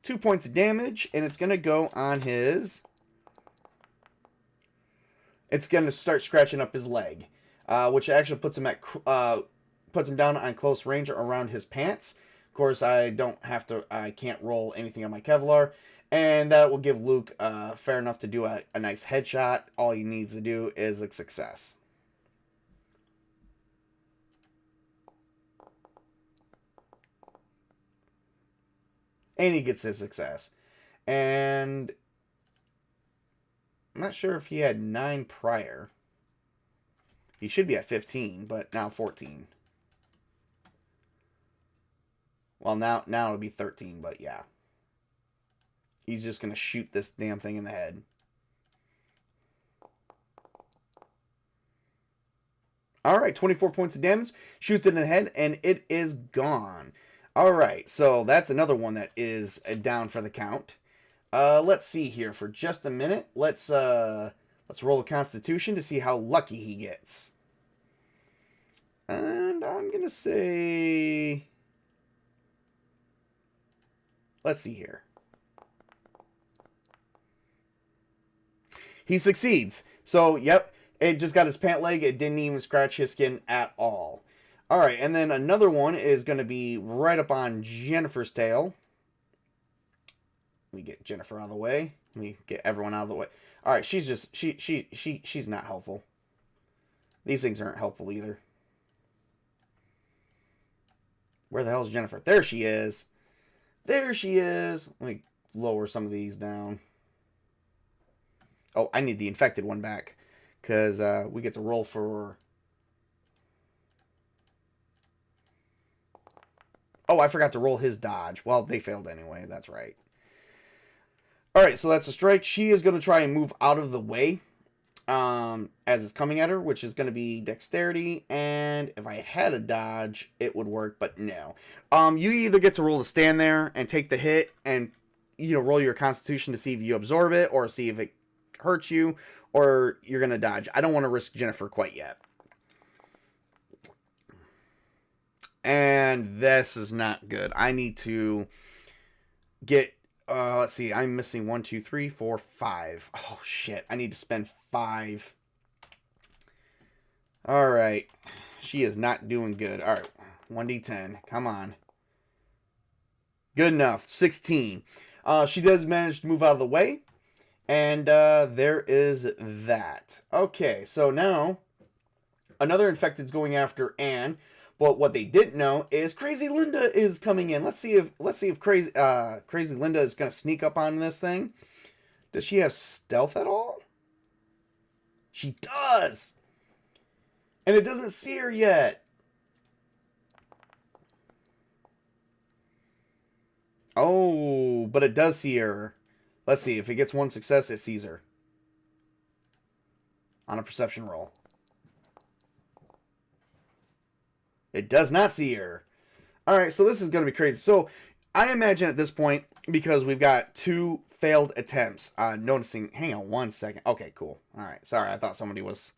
Speaker 1: 2 points of damage, and it's going to go on his... It's going to start scratching up his leg, which actually puts him down on close range around his pants. Of course, I can't roll anything on my Kevlar, and that will give Luke fair enough to do a nice headshot. All he needs to do is a success. And he gets his success. And I'm not sure if he had 9 prior. He should be at 15, but now 14. Well, now it'll be 13, but yeah. He's just going to shoot this damn thing in the head. Alright, 24 points of damage. Shoots it in the head, and it is gone. Alright, so that's another one that is down for the count. Let's see here for just a minute. Let's roll a Constitution to see how lucky he gets. And I'm going to say... Let's see here. He succeeds. So, yep, it just got his pant leg. It didn't even scratch his skin at all. Alright, and then another one is going to be right up on Jennifer's tail. Let me get Jennifer out of the way. Let me get everyone out of the way. Alright, she's not helpful. These things aren't helpful either. Where the hell is Jennifer? There she is. There she is. Let me lower some of these down. Oh, I need the infected one back. Because we get to roll for... Oh, I forgot to roll his dodge. Well, they failed anyway. That's right. Alright, so that's a strike. She is going to try and move out of the way as it's coming at her, which is going to be dexterity. And if I had a dodge, it would work, but no. You either get to roll to stand there and take the hit and, roll your constitution to see if you absorb it or see if it hurts you, or you're going to dodge. I don't want to risk Jennifer quite yet. And this is not good. I need to get... let's see. I'm missing 1, 2, 3, 4, 5. Oh, shit. I need to spend 5. Alright. She is not doing good. Alright. 1d10. Come on. Good enough. 16. She does manage to move out of the way. And there is that. Okay, so now another infected's going after Anne. But what they didn't know is Crazy Linda is coming in. Let's see if Crazy Linda is gonna sneak up on this thing. Does she have stealth at all? She does! And it doesn't see her yet. Oh, but it does see her. Let's see. If it gets one success, it sees her. On a perception roll. It does not see her. Alright, so this is going to be crazy. So, I imagine at this point, because we've got 2 failed attempts on noticing... Hang on one second. Okay, cool. Alright, sorry. I thought somebody was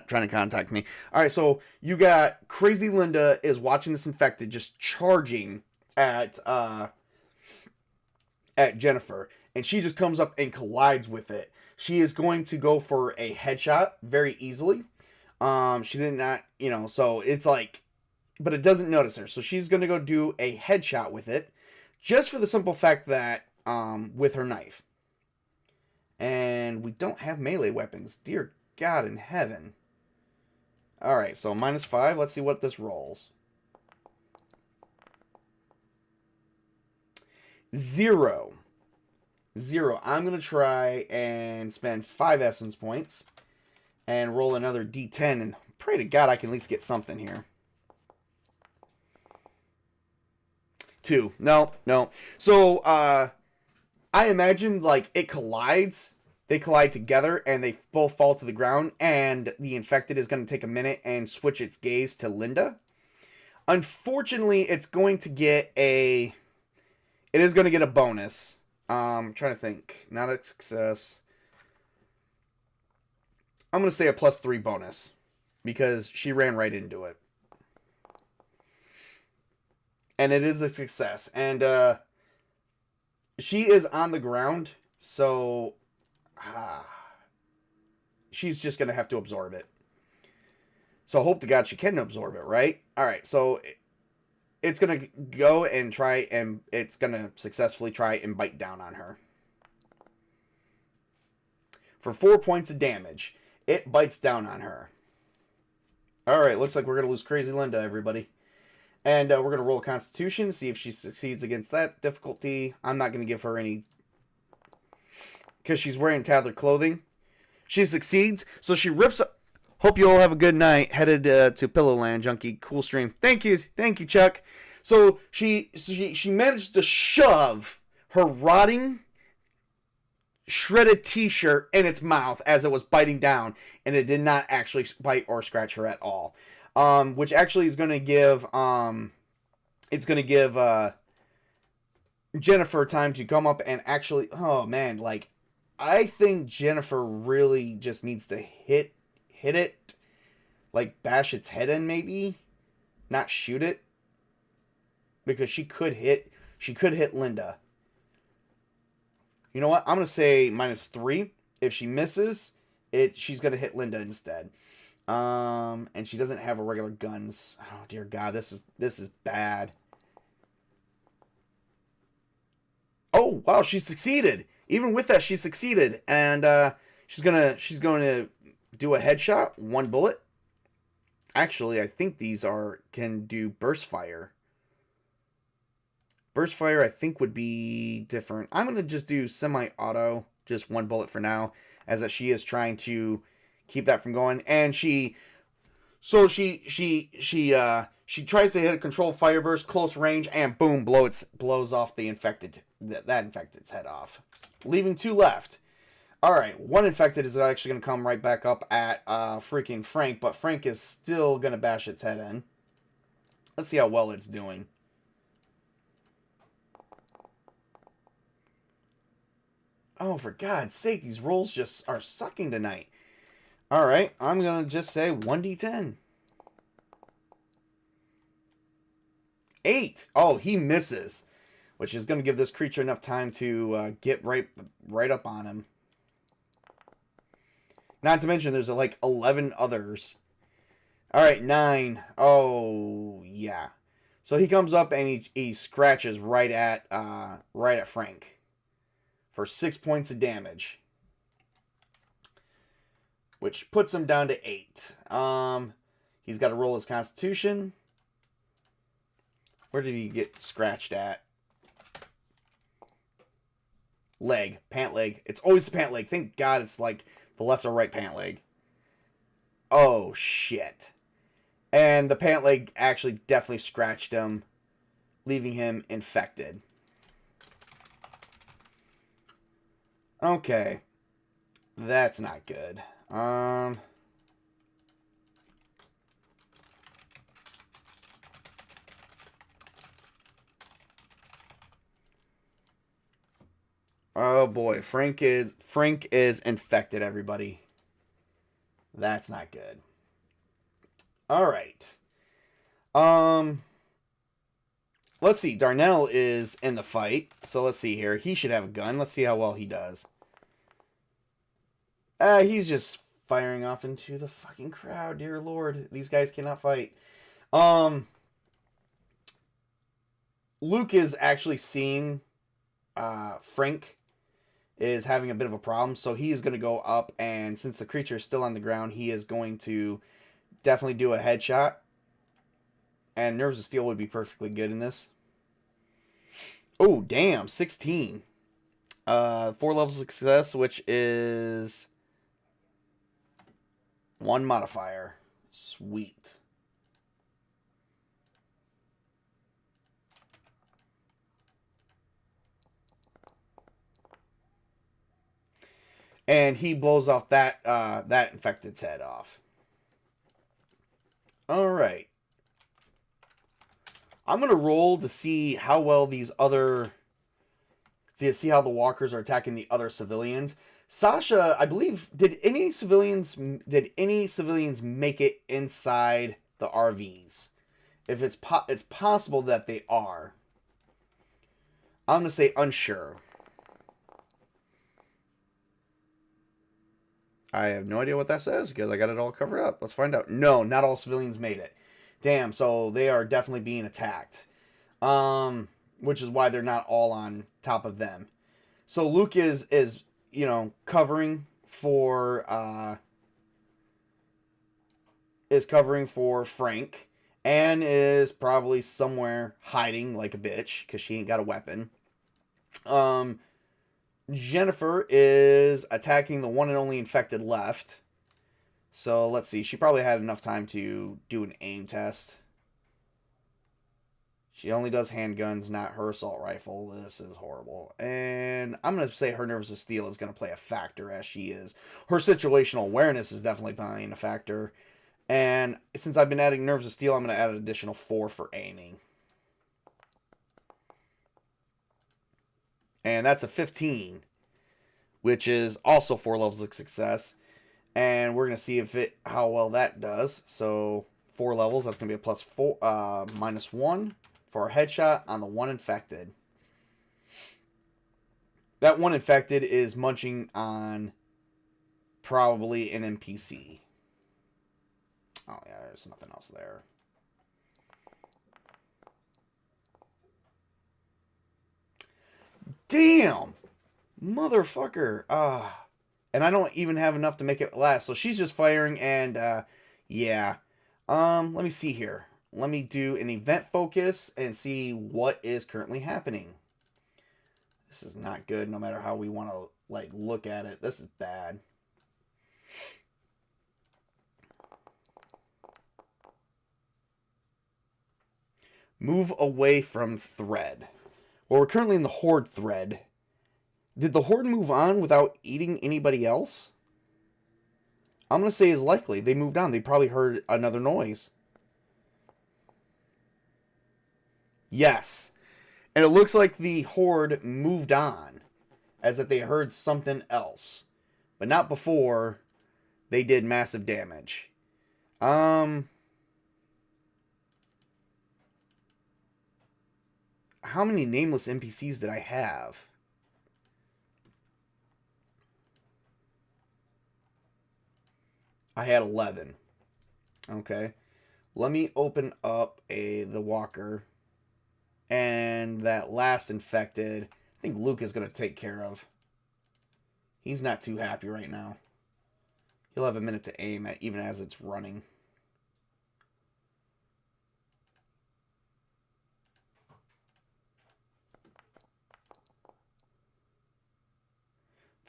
Speaker 1: trying to contact me. Alright, so you got Crazy Linda is watching this infected just charging at Jennifer. And she just comes up and collides with it. She is going to go for a headshot very easily. She did not, so it's like... But it doesn't notice her. So she's going to go do a headshot with it. Just for the simple fact that, with her knife. And we don't have melee weapons. Dear God in heaven. Alright, so -5. Let's see what this rolls. 0. I'm going to try and spend 5 essence points. And roll another d10. And pray to God I can at least get something here. 2. No. So, I imagine, like, it collides. They collide together, and they both fall to the ground, and the infected is going to take a minute and switch its gaze to Linda. Unfortunately, it's going to get a... It is going to get a bonus. I'm trying to think. Not a success. I'm going to say a +3 bonus, because she ran right into it. And it is a success. And she is on the ground. So she's just going to have to absorb it. So hope to God she can absorb it, right? Alright, so it's going to go and try. And it's going to successfully try and bite down on her. For 4 points of damage. It bites down on her. Alright, looks like we're going to lose Crazy Linda, everybody. And we're going to roll a Constitution, see if she succeeds against that difficulty. I'm not going to give her any... Because she's wearing tattered clothing. She succeeds, so she rips up... Hope you all have a good night. Headed to Pillowland, Junkie. Cool stream. Thank you, Chuck. So she managed to shove her rotting, shredded t-shirt in its mouth as it was biting down. And it did not actually bite or scratch her at all. Which actually is going to give, it's going to give, Jennifer time to come up and actually, oh man, like, I think Jennifer really just needs to hit it, like, bash its head in maybe, not shoot it, because she could hit Linda. You know what, I'm going to say -3, if she misses, she's going to hit Linda instead. And she doesn't have a regular guns. Oh dear God, this is bad. Oh wow, she succeeded. Even with that, she succeeded, and she's gonna do a headshot, 1 bullet. Actually, I think these can do burst fire. Burst fire, I think, would be different. I'm gonna just do semi-auto, just 1 bullet for now, as that she is trying to keep that from going, and she tries to hit a controlled fire burst, close range, and boom, blows off the infected, that infected's head off, leaving 2 left. All right, 1 infected is actually going to come right back up at freaking Frank, but Frank is still going to bash its head in. Let's see how well it's doing. Oh, for God's sake, these rolls just are sucking tonight. Alright, I'm going to just say 1d10. 8! Oh, he misses. Which is going to give this creature enough time to get right up on him. Not to mention, there's like 11 others. Alright, 9. Oh, yeah. So he comes up and he scratches right at Frank for 6 points of damage, which puts him down to 8. He's got to roll his Constitution. Where did he get scratched at? Leg, pant leg. It's always the pant leg. Thank God it's like the left or right pant leg. Oh shit. And the pant leg actually definitely scratched him, leaving him infected. Okay. That's not good. Oh boy, Frank is infected, everybody. That's not good. All right. Let's see. Darnell is in the fight. So let's see here. He should have a gun. Let's see how well he does. He's just firing off into the fucking crowd. Dear Lord. These guys cannot fight. Luke is actually seeing Frank is having a bit of a problem. So he is going to go up. And since the creature is still on the ground, he is going to definitely do a headshot. And Nerves of Steel would be perfectly good in this. Oh, damn. 16. 4 levels of success, which is 1 modifier. Sweet. And he blows off that infected's head off. All right. I'm going to roll to see how well these other... to see how the walkers are attacking the other civilians. Sasha, I believe, did any civilians make it inside the RVs? If it's possible that they are. I'm going to say unsure. I have no idea what that says because I got it all covered up. Let's find out. No, not all civilians made it. Damn, so they are definitely being attacked. Which is why they're not all on top of them. So Luke is covering for Frank, and is probably somewhere hiding like a bitch because she ain't got a weapon. Jennifer is attacking the one and only infected left. So let's see. She probably had enough time to do an aim test. She only does handguns, not her assault rifle. This is horrible. And I'm going to say her Nerves of Steel is going to play a factor as she is. Her situational awareness is definitely playing a factor. And since I've been adding Nerves of Steel, I'm going to add an additional 4 for aiming. And that's a 15, which is also 4 levels of success. And we're going to see how well that does. So 4 levels, that's going to be a plus 4, -1 for a headshot on the one infected. That one infected is munching on probably an NPC. Oh yeah, there's nothing else there. Damn! Motherfucker. And I don't even have enough to make it last. So she's just firing and, yeah. Let me see here. Let me do an event focus and see what is currently happening. This is not good no matter how we want to, look at it. This is bad. Move away from thread. Well, we're currently in the Horde thread. Did the Horde move on without eating anybody else? I'm going to say is likely. They moved on. They probably heard another noise. Yes. And it looks like the Horde moved on. As if they heard something else. But not before they did massive damage. How many nameless NPCs did I have? I had 11. Okay. Let me open up the walker. And that last infected, I think Luke is going to take care of. He's not too happy right now. He'll have a minute to aim at, even as it's running.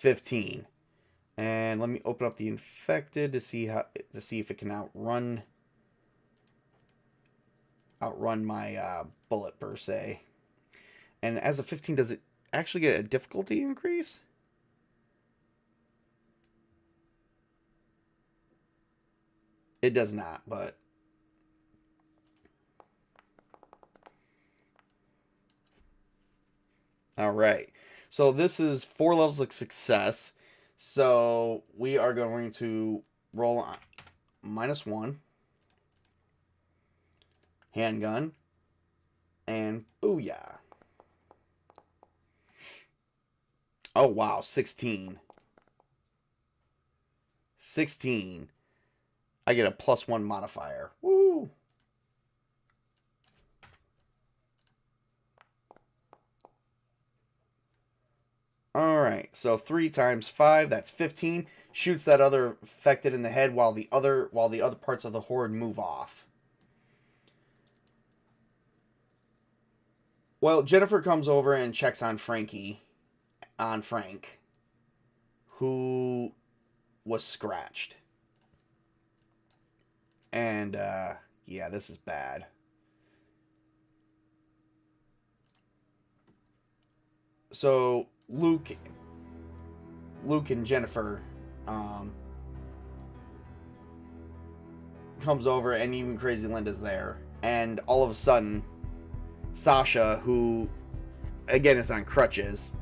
Speaker 1: $15. And let me open up the infected to see if it can outrun my bullet per se. And as a 15, does it actually get a difficulty increase? It does not, but all right. So this is 4 levels of success. So we are going to roll on -1, handgun, and booyah. Oh wow, 16. 16. I get a +1 modifier. Woo! Alright, so 3 times 5, that's 15. Shoots that other infected in the head while the other parts of the horde move off. Well, Jennifer comes over and checks on Frank, who was scratched. And, yeah, this is bad. So, Luke and Jennifer comes over, and even Crazy Linda's there. And all of a sudden, Sasha, who, again, is on crutches,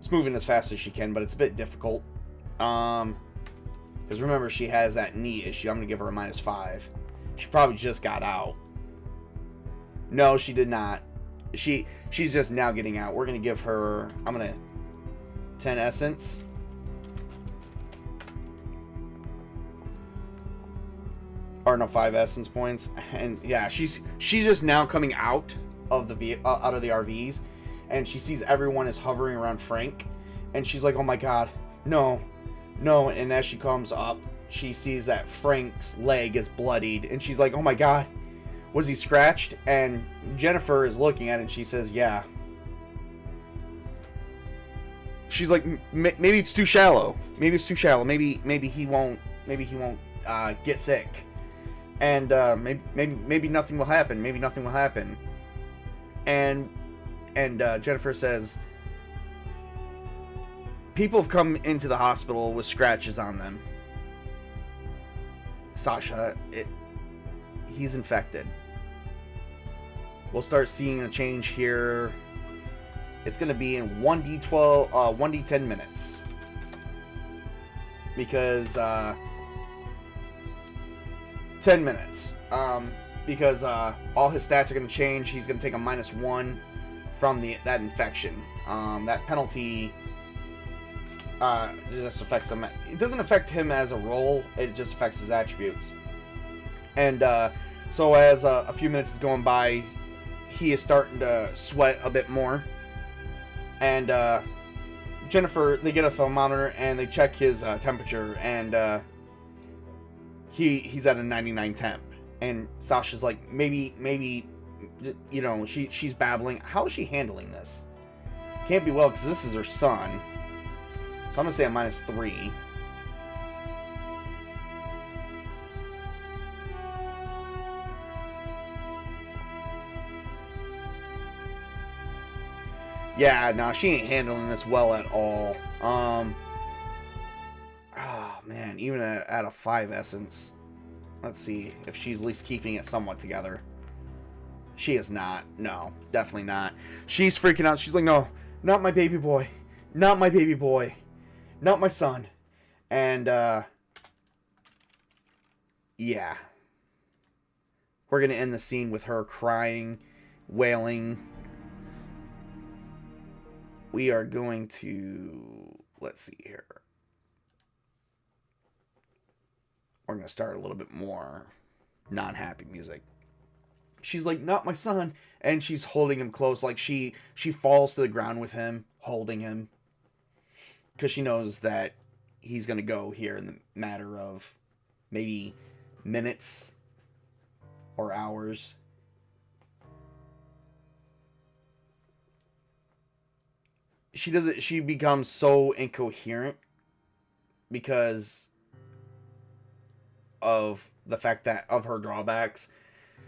Speaker 1: is moving as fast as she can, but it's a bit difficult. Because remember, she has that knee issue. I'm going to give her a -5. She probably just got out. No, she did not. She's just now getting out. We're going to give her, I'm going to 10 essence. Or no, 5 essence points. And yeah, she's just now coming out of the RVs, and she sees everyone is hovering around Frank, and she's like, "Oh my god, no." And as she comes up, she sees that Frank's leg is bloodied, and she's like, "Oh my god, was he scratched?" And Jennifer is looking at it, and she says, "Yeah." She's like, "Maybe it's too shallow. Maybe it's too shallow. Maybe he won't get sick." And maybe nothing will happen. Maybe nothing will happen. And Jennifer says, "People have come into the hospital with scratches on them. Sasha, he's infected. We'll start seeing a change here. It's going to be in 1d10 minutes. Because 10 minutes. Because all his stats are going to change. He's going to take a -1 from that infection. That penalty just affects him. It doesn't affect him as a role. It just affects his attributes. And so as a few minutes is going by, he is starting to sweat a bit more. And Jennifer, they get a thermometer and they check his temperature, and he's at a 99 temp. And Sasha's like, maybe, you know, she's babbling. How is she handling this? Can't be well, because this is her son. So I'm gonna say a -3. Yeah, no, she ain't handling this well at all. Oh man, even at a 5 essence. Let's see if she's at least keeping it somewhat together. She is not. No, definitely not. She's freaking out. She's like, "No, not my baby boy. Not my baby boy. Not my son." And yeah. We're going to end the scene with her crying, wailing. We are going to, let's see here. We're going to start a little bit more non-happy music. she's like, not my son. And she's holding him close. Like she falls to the ground with him, holding him. Because she knows that he's going to go here in the matter of maybe minutes or hours. She becomes so incoherent because of the fact that of her drawbacks.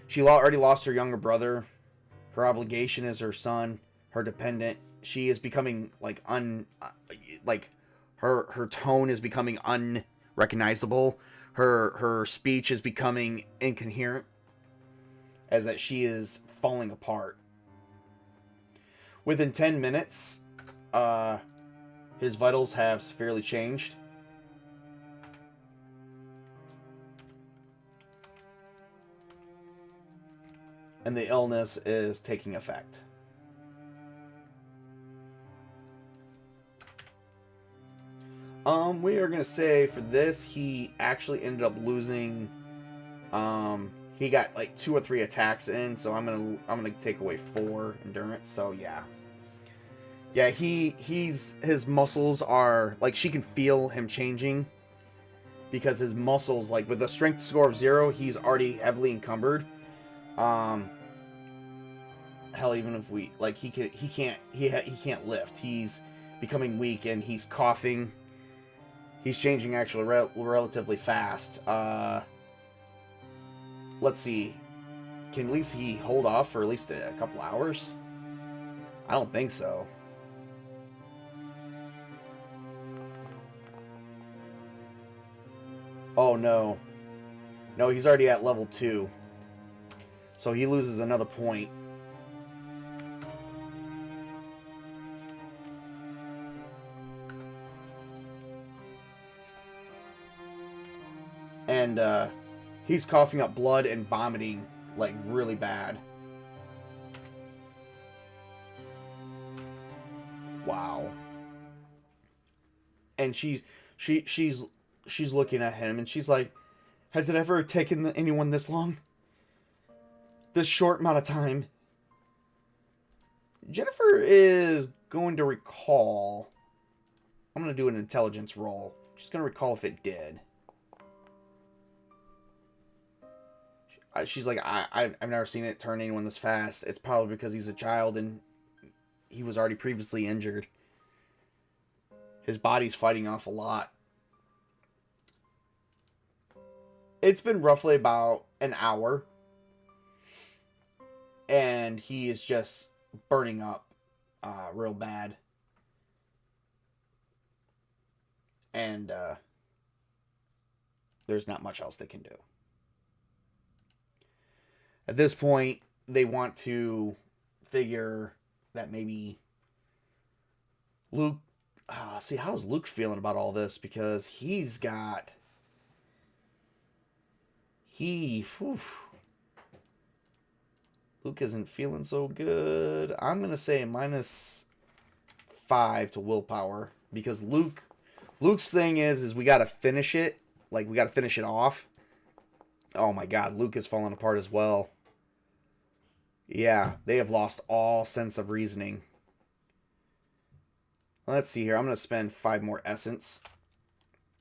Speaker 1: She already lost her younger brother. Her obligation is her son, her dependent. She is becoming like her tone is becoming unrecognizable. Her speech is becoming incoherent, as that she is falling apart. Within 10 minutes, his vitals have severely changed. And the illness is taking effect. We are gonna say for this, he actually ended up losing. He got like 2 or 3 attacks in, so I'm gonna take away 4 endurance. So yeah, his muscles are like, she can feel him changing, because his muscles, like with a strength score of 0, he's already heavily encumbered. Hell, even if we like, he can't lift. He's becoming weak and he's coughing. He's changing actually relatively fast. Let's see. Can at least he hold off for at least a couple hours? I don't think so. Oh no. No, he's already at level 2. So he loses another point. And he's coughing up blood and vomiting like really bad. Wow. And she's looking at him and she's like, has it ever taken anyone this long? This short amount of time? Jennifer is going to recall. I'm going to do an intelligence roll. She's going to recall if it did. She's like, I've never seen it turn anyone this fast. It's probably because he's a child and he was already previously injured. His body's fighting off a lot. It's been roughly about an hour. And he is just burning up real bad. And there's not much else they can do. At this point, they want to figure that maybe Luke... see, how's Luke feeling about all this? Because he's got... Luke isn't feeling so good. I'm going to say -5 to willpower. Because Luke's thing is we got to finish it. Like, we got to finish it off. Oh my god, Luke is falling apart as well. Yeah, they have lost all sense of reasoning. Let's see here. I'm going to spend 5 more essence.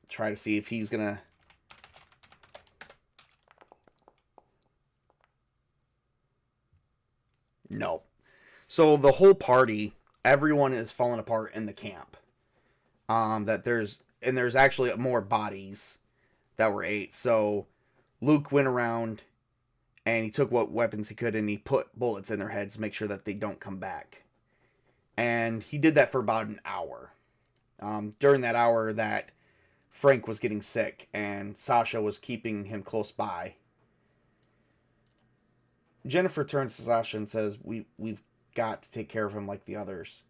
Speaker 1: Try to see if he's going to... No. So the whole party, everyone is falling apart in the camp. There's actually more bodies that were ate. So Luke went around and he took what weapons he could and he put bullets in their heads to make sure that they don't come back. And he did that for about an hour. During that hour that Frank was getting sick and Sasha was keeping him close by. Jennifer turns to Sasha and says, we've got to take care of him like the others.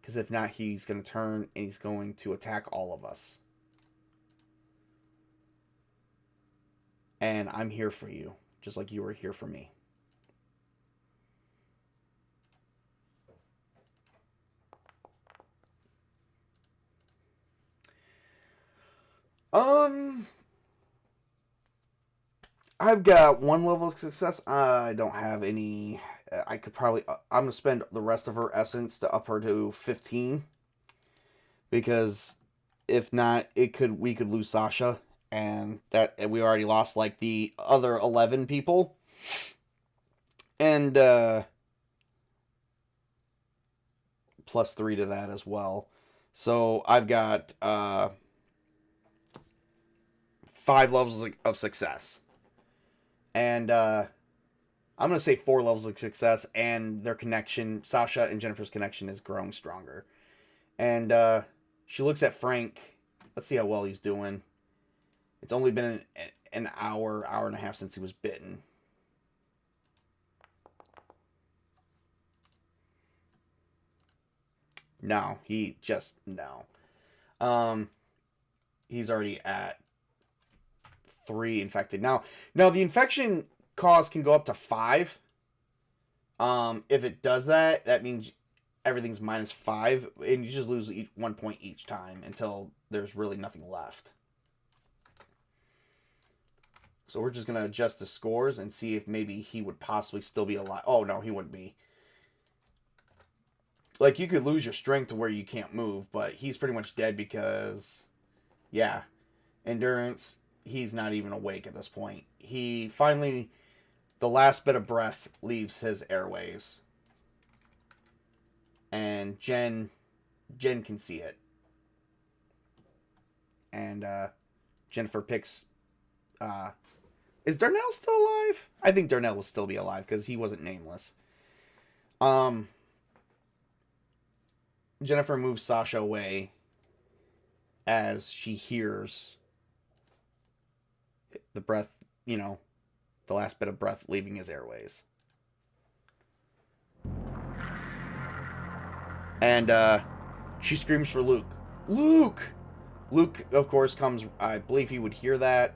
Speaker 1: Because if not, he's going to turn and he's going to attack all of us. And I'm here for you, just like you were here for me. I've got one level of success. I don't have any. I could probably. I'm gonna spend the rest of her essence to up her to 15, because if not, we could lose Sasha, and we already lost like the other 11 people, and plus 3 to that as well. So I've got 5 levels of success, and I'm gonna say 4 levels of success, and their connection, Sasha and Jennifer's connection, is growing stronger. And she looks at Frank. Let's see how well he's doing. It's only been an hour and a half since he was bitten. No, no. He's already at 3 infected. Now the infection cost can go up to 5. If it does that, that means everything's -5, and you just lose 1 point each time until there's really nothing left. So we're just gonna adjust the scores and see if maybe he would possibly still be alive. Oh no, he wouldn't be. Like, you could lose your strength to where you can't move, but he's pretty much dead because, yeah, endurance, he's not even awake at this point. He finally, the last bit of breath leaves his airways. And Jen can see it. And Jennifer picks, is Darnell still alive? I think Darnell will still be alive because he wasn't nameless. Jennifer moves Sasha away as she hears the breath, the last bit of breath leaving his airways. And she screams for Luke. Luke! Luke, of course, comes. I believe he would hear that,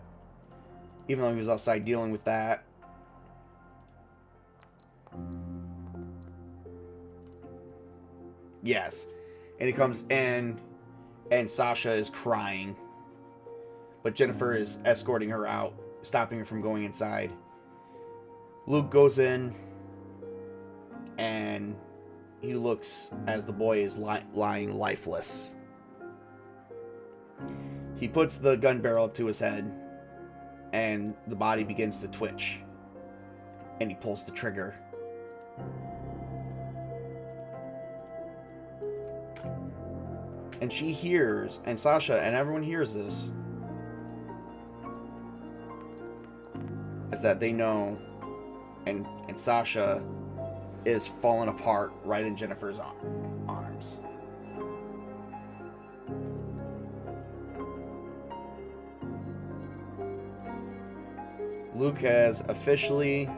Speaker 1: even though he was outside dealing with that. Yes. And he comes in, and Sasha is crying. But Jennifer is escorting her out, stopping her from going inside. Luke goes in, and he looks as the boy is lying lifeless. He puts the gun barrel up to his head, and the body begins to twitch. And he pulls the trigger. And she hears, and Sasha and everyone hears this, is that they know, and Sasha is falling apart right in Jennifer's arms. Luke has officially...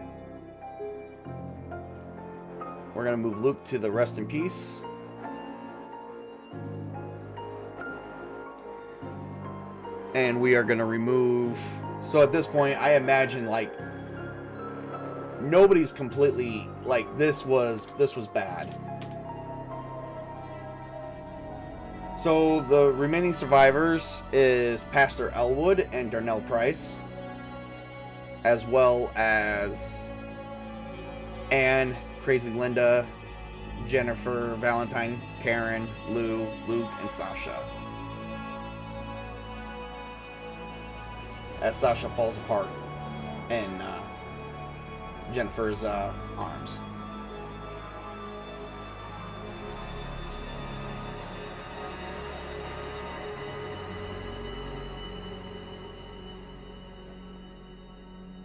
Speaker 1: We're going to move Luke to the rest in peace. And we are going to remove... So at this point, I imagine, like, nobody's completely... Like, this was bad. So the remaining survivors is Pastor Elwood and Darnell Price, as well as Anne, Crazy Linda, Jennifer, Valentine, Karen, Lou, Luke, and Sasha. As Sasha falls apart in Jennifer's arms.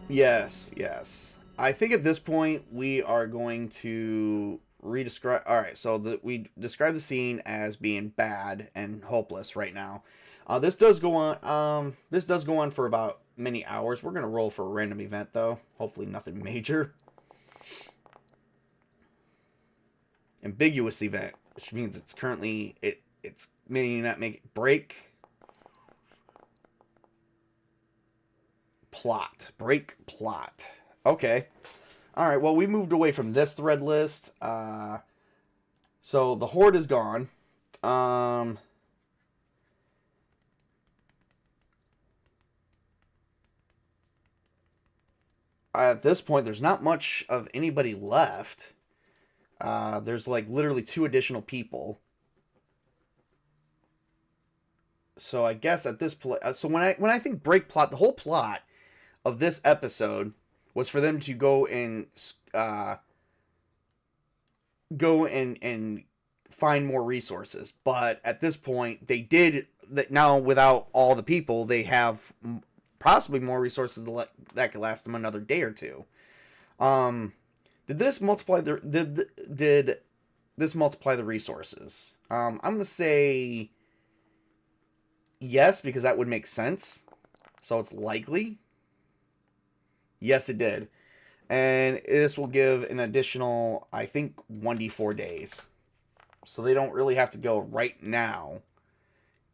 Speaker 1: Yes. I think at this point we are going to redescribe. All right, so we describe the scene as being bad and hopeless right now. This does go on. This does go on for about many hours. We're gonna roll for a random event though. Hopefully nothing major. Ambiguous event, which means it's currently it's may not make break. Break plot. Okay. All right. Well, we moved away from this thread list. So the horde is gone. at this point, there's not much of anybody left. There's like literally 2 additional people. So I guess at this point, so when I think break plot, the whole plot of this episode was for them to go and find more resources. But at this point, they did that. Now without all the people, they have possibly more resources that could last them another day or two. Did this multiply did this multiply the resources? I'm gonna say yes, because that would make sense. So it's likely. Yes, it did. And this will give an additional, I think, 1d4 days. So they don't really have to go right now.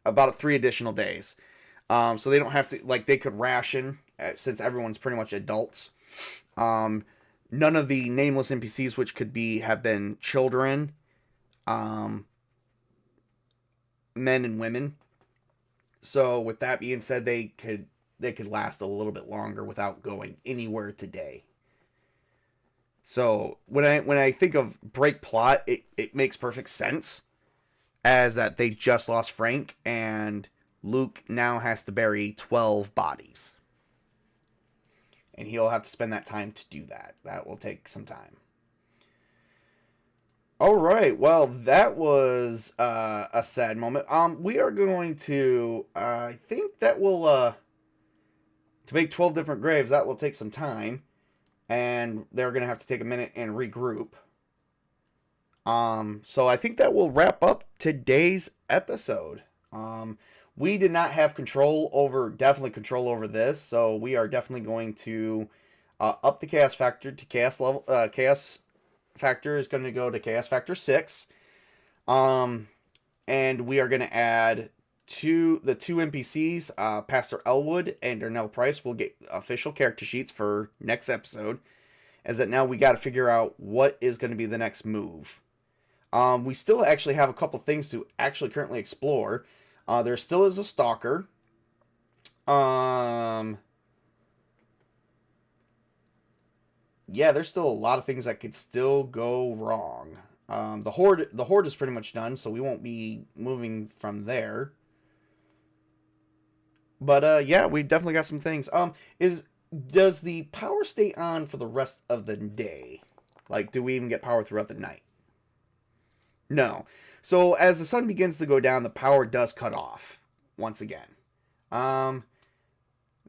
Speaker 1: About 3 additional days. So they don't have to, like, they could ration, since everyone's pretty much adults. None of the nameless NPCs, which could have been children, men and women. So with that being said, they could last a little bit longer without going anywhere today. So when I think of break plot, it makes perfect sense, as that they just lost Frank and Luke now has to bury 12 bodies. And he'll have to spend that time to do that. That will take some time. All right, well, that was a sad moment. We are going to, I think that will, to make 12 different graves, that will take some time. And they're going to have to take a minute and regroup. So I think that will wrap up today's episode. We did not have definitely control over this, so we are definitely going to up the chaos factor to chaos level. Chaos factor is going to go to chaos factor 6. And we are going to add the 2 NPCs, Pastor Elwood and Darnell Price, will get official character sheets for next episode. As that now we got to figure out what is going to be the next move. We still actually have a couple things to actually currently explore. There still is a stalker. Yeah, there's still a lot of things that could still go wrong. The horde is pretty much done, so we won't be moving from there. But yeah, we definitely got some things. Does the power stay on for the rest of the day? Like, do we even get power throughout the night? No. So as the sun begins to go down, the power does cut off once again.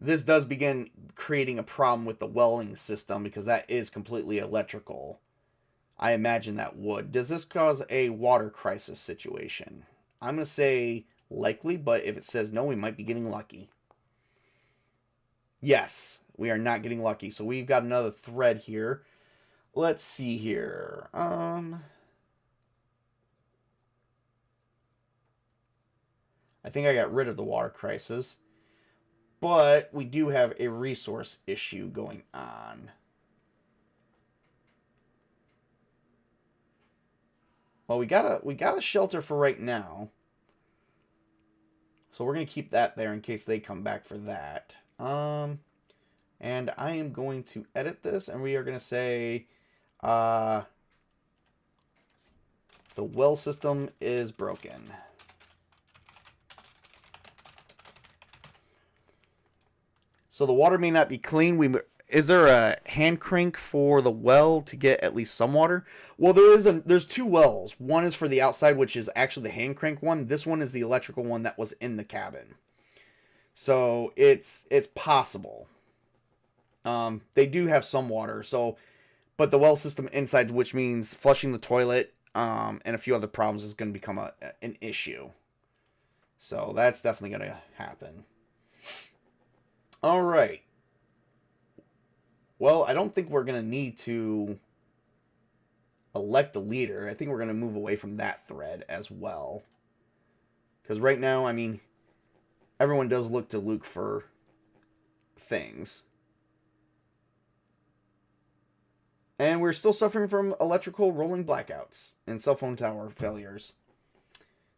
Speaker 1: This does begin creating a problem with the welling system, because that is completely electrical. I imagine that would. Does this cause a water crisis situation? I'm going to say likely, but if it says no, we might be getting lucky. Yes, we are not getting lucky. So we've got another thread here. Let's see here. I think I got rid of the water crisis. But we do have a resource issue going on. Well, we got a shelter for right now. So we're going to keep that there in case they come back for that. And I am going to edit this, and we are going to say the well system is broken. So the water may not be clean. Is there a hand crank for the well to get at least some water? Well, there's 2 wells. One is for the outside, which is actually the hand crank one. This one is the electrical one that was in the cabin. So it's possible. They do have some water. But the well system inside, which means flushing the toilet, and a few other problems, is going to become an issue. So that's definitely going to happen. All right. Well, I don't think we're going to need to elect a leader. I think we're going to move away from that thread as well. Because right now, I mean, everyone does look to Luke for things. And we're still suffering from electrical rolling blackouts and cell phone tower failures.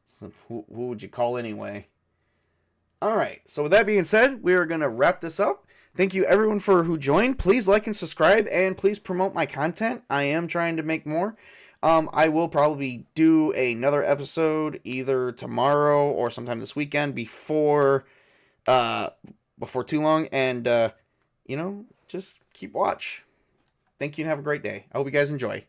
Speaker 1: So who would you call anyway? All right, so with that being said, we are going to wrap this up. Thank you everyone for who joined. Please like and subscribe, and please promote my content. I am trying to make more. I will probably do another episode either tomorrow or sometime this weekend before too long. And just keep watch. Thank you and have a great day. I hope you guys enjoy.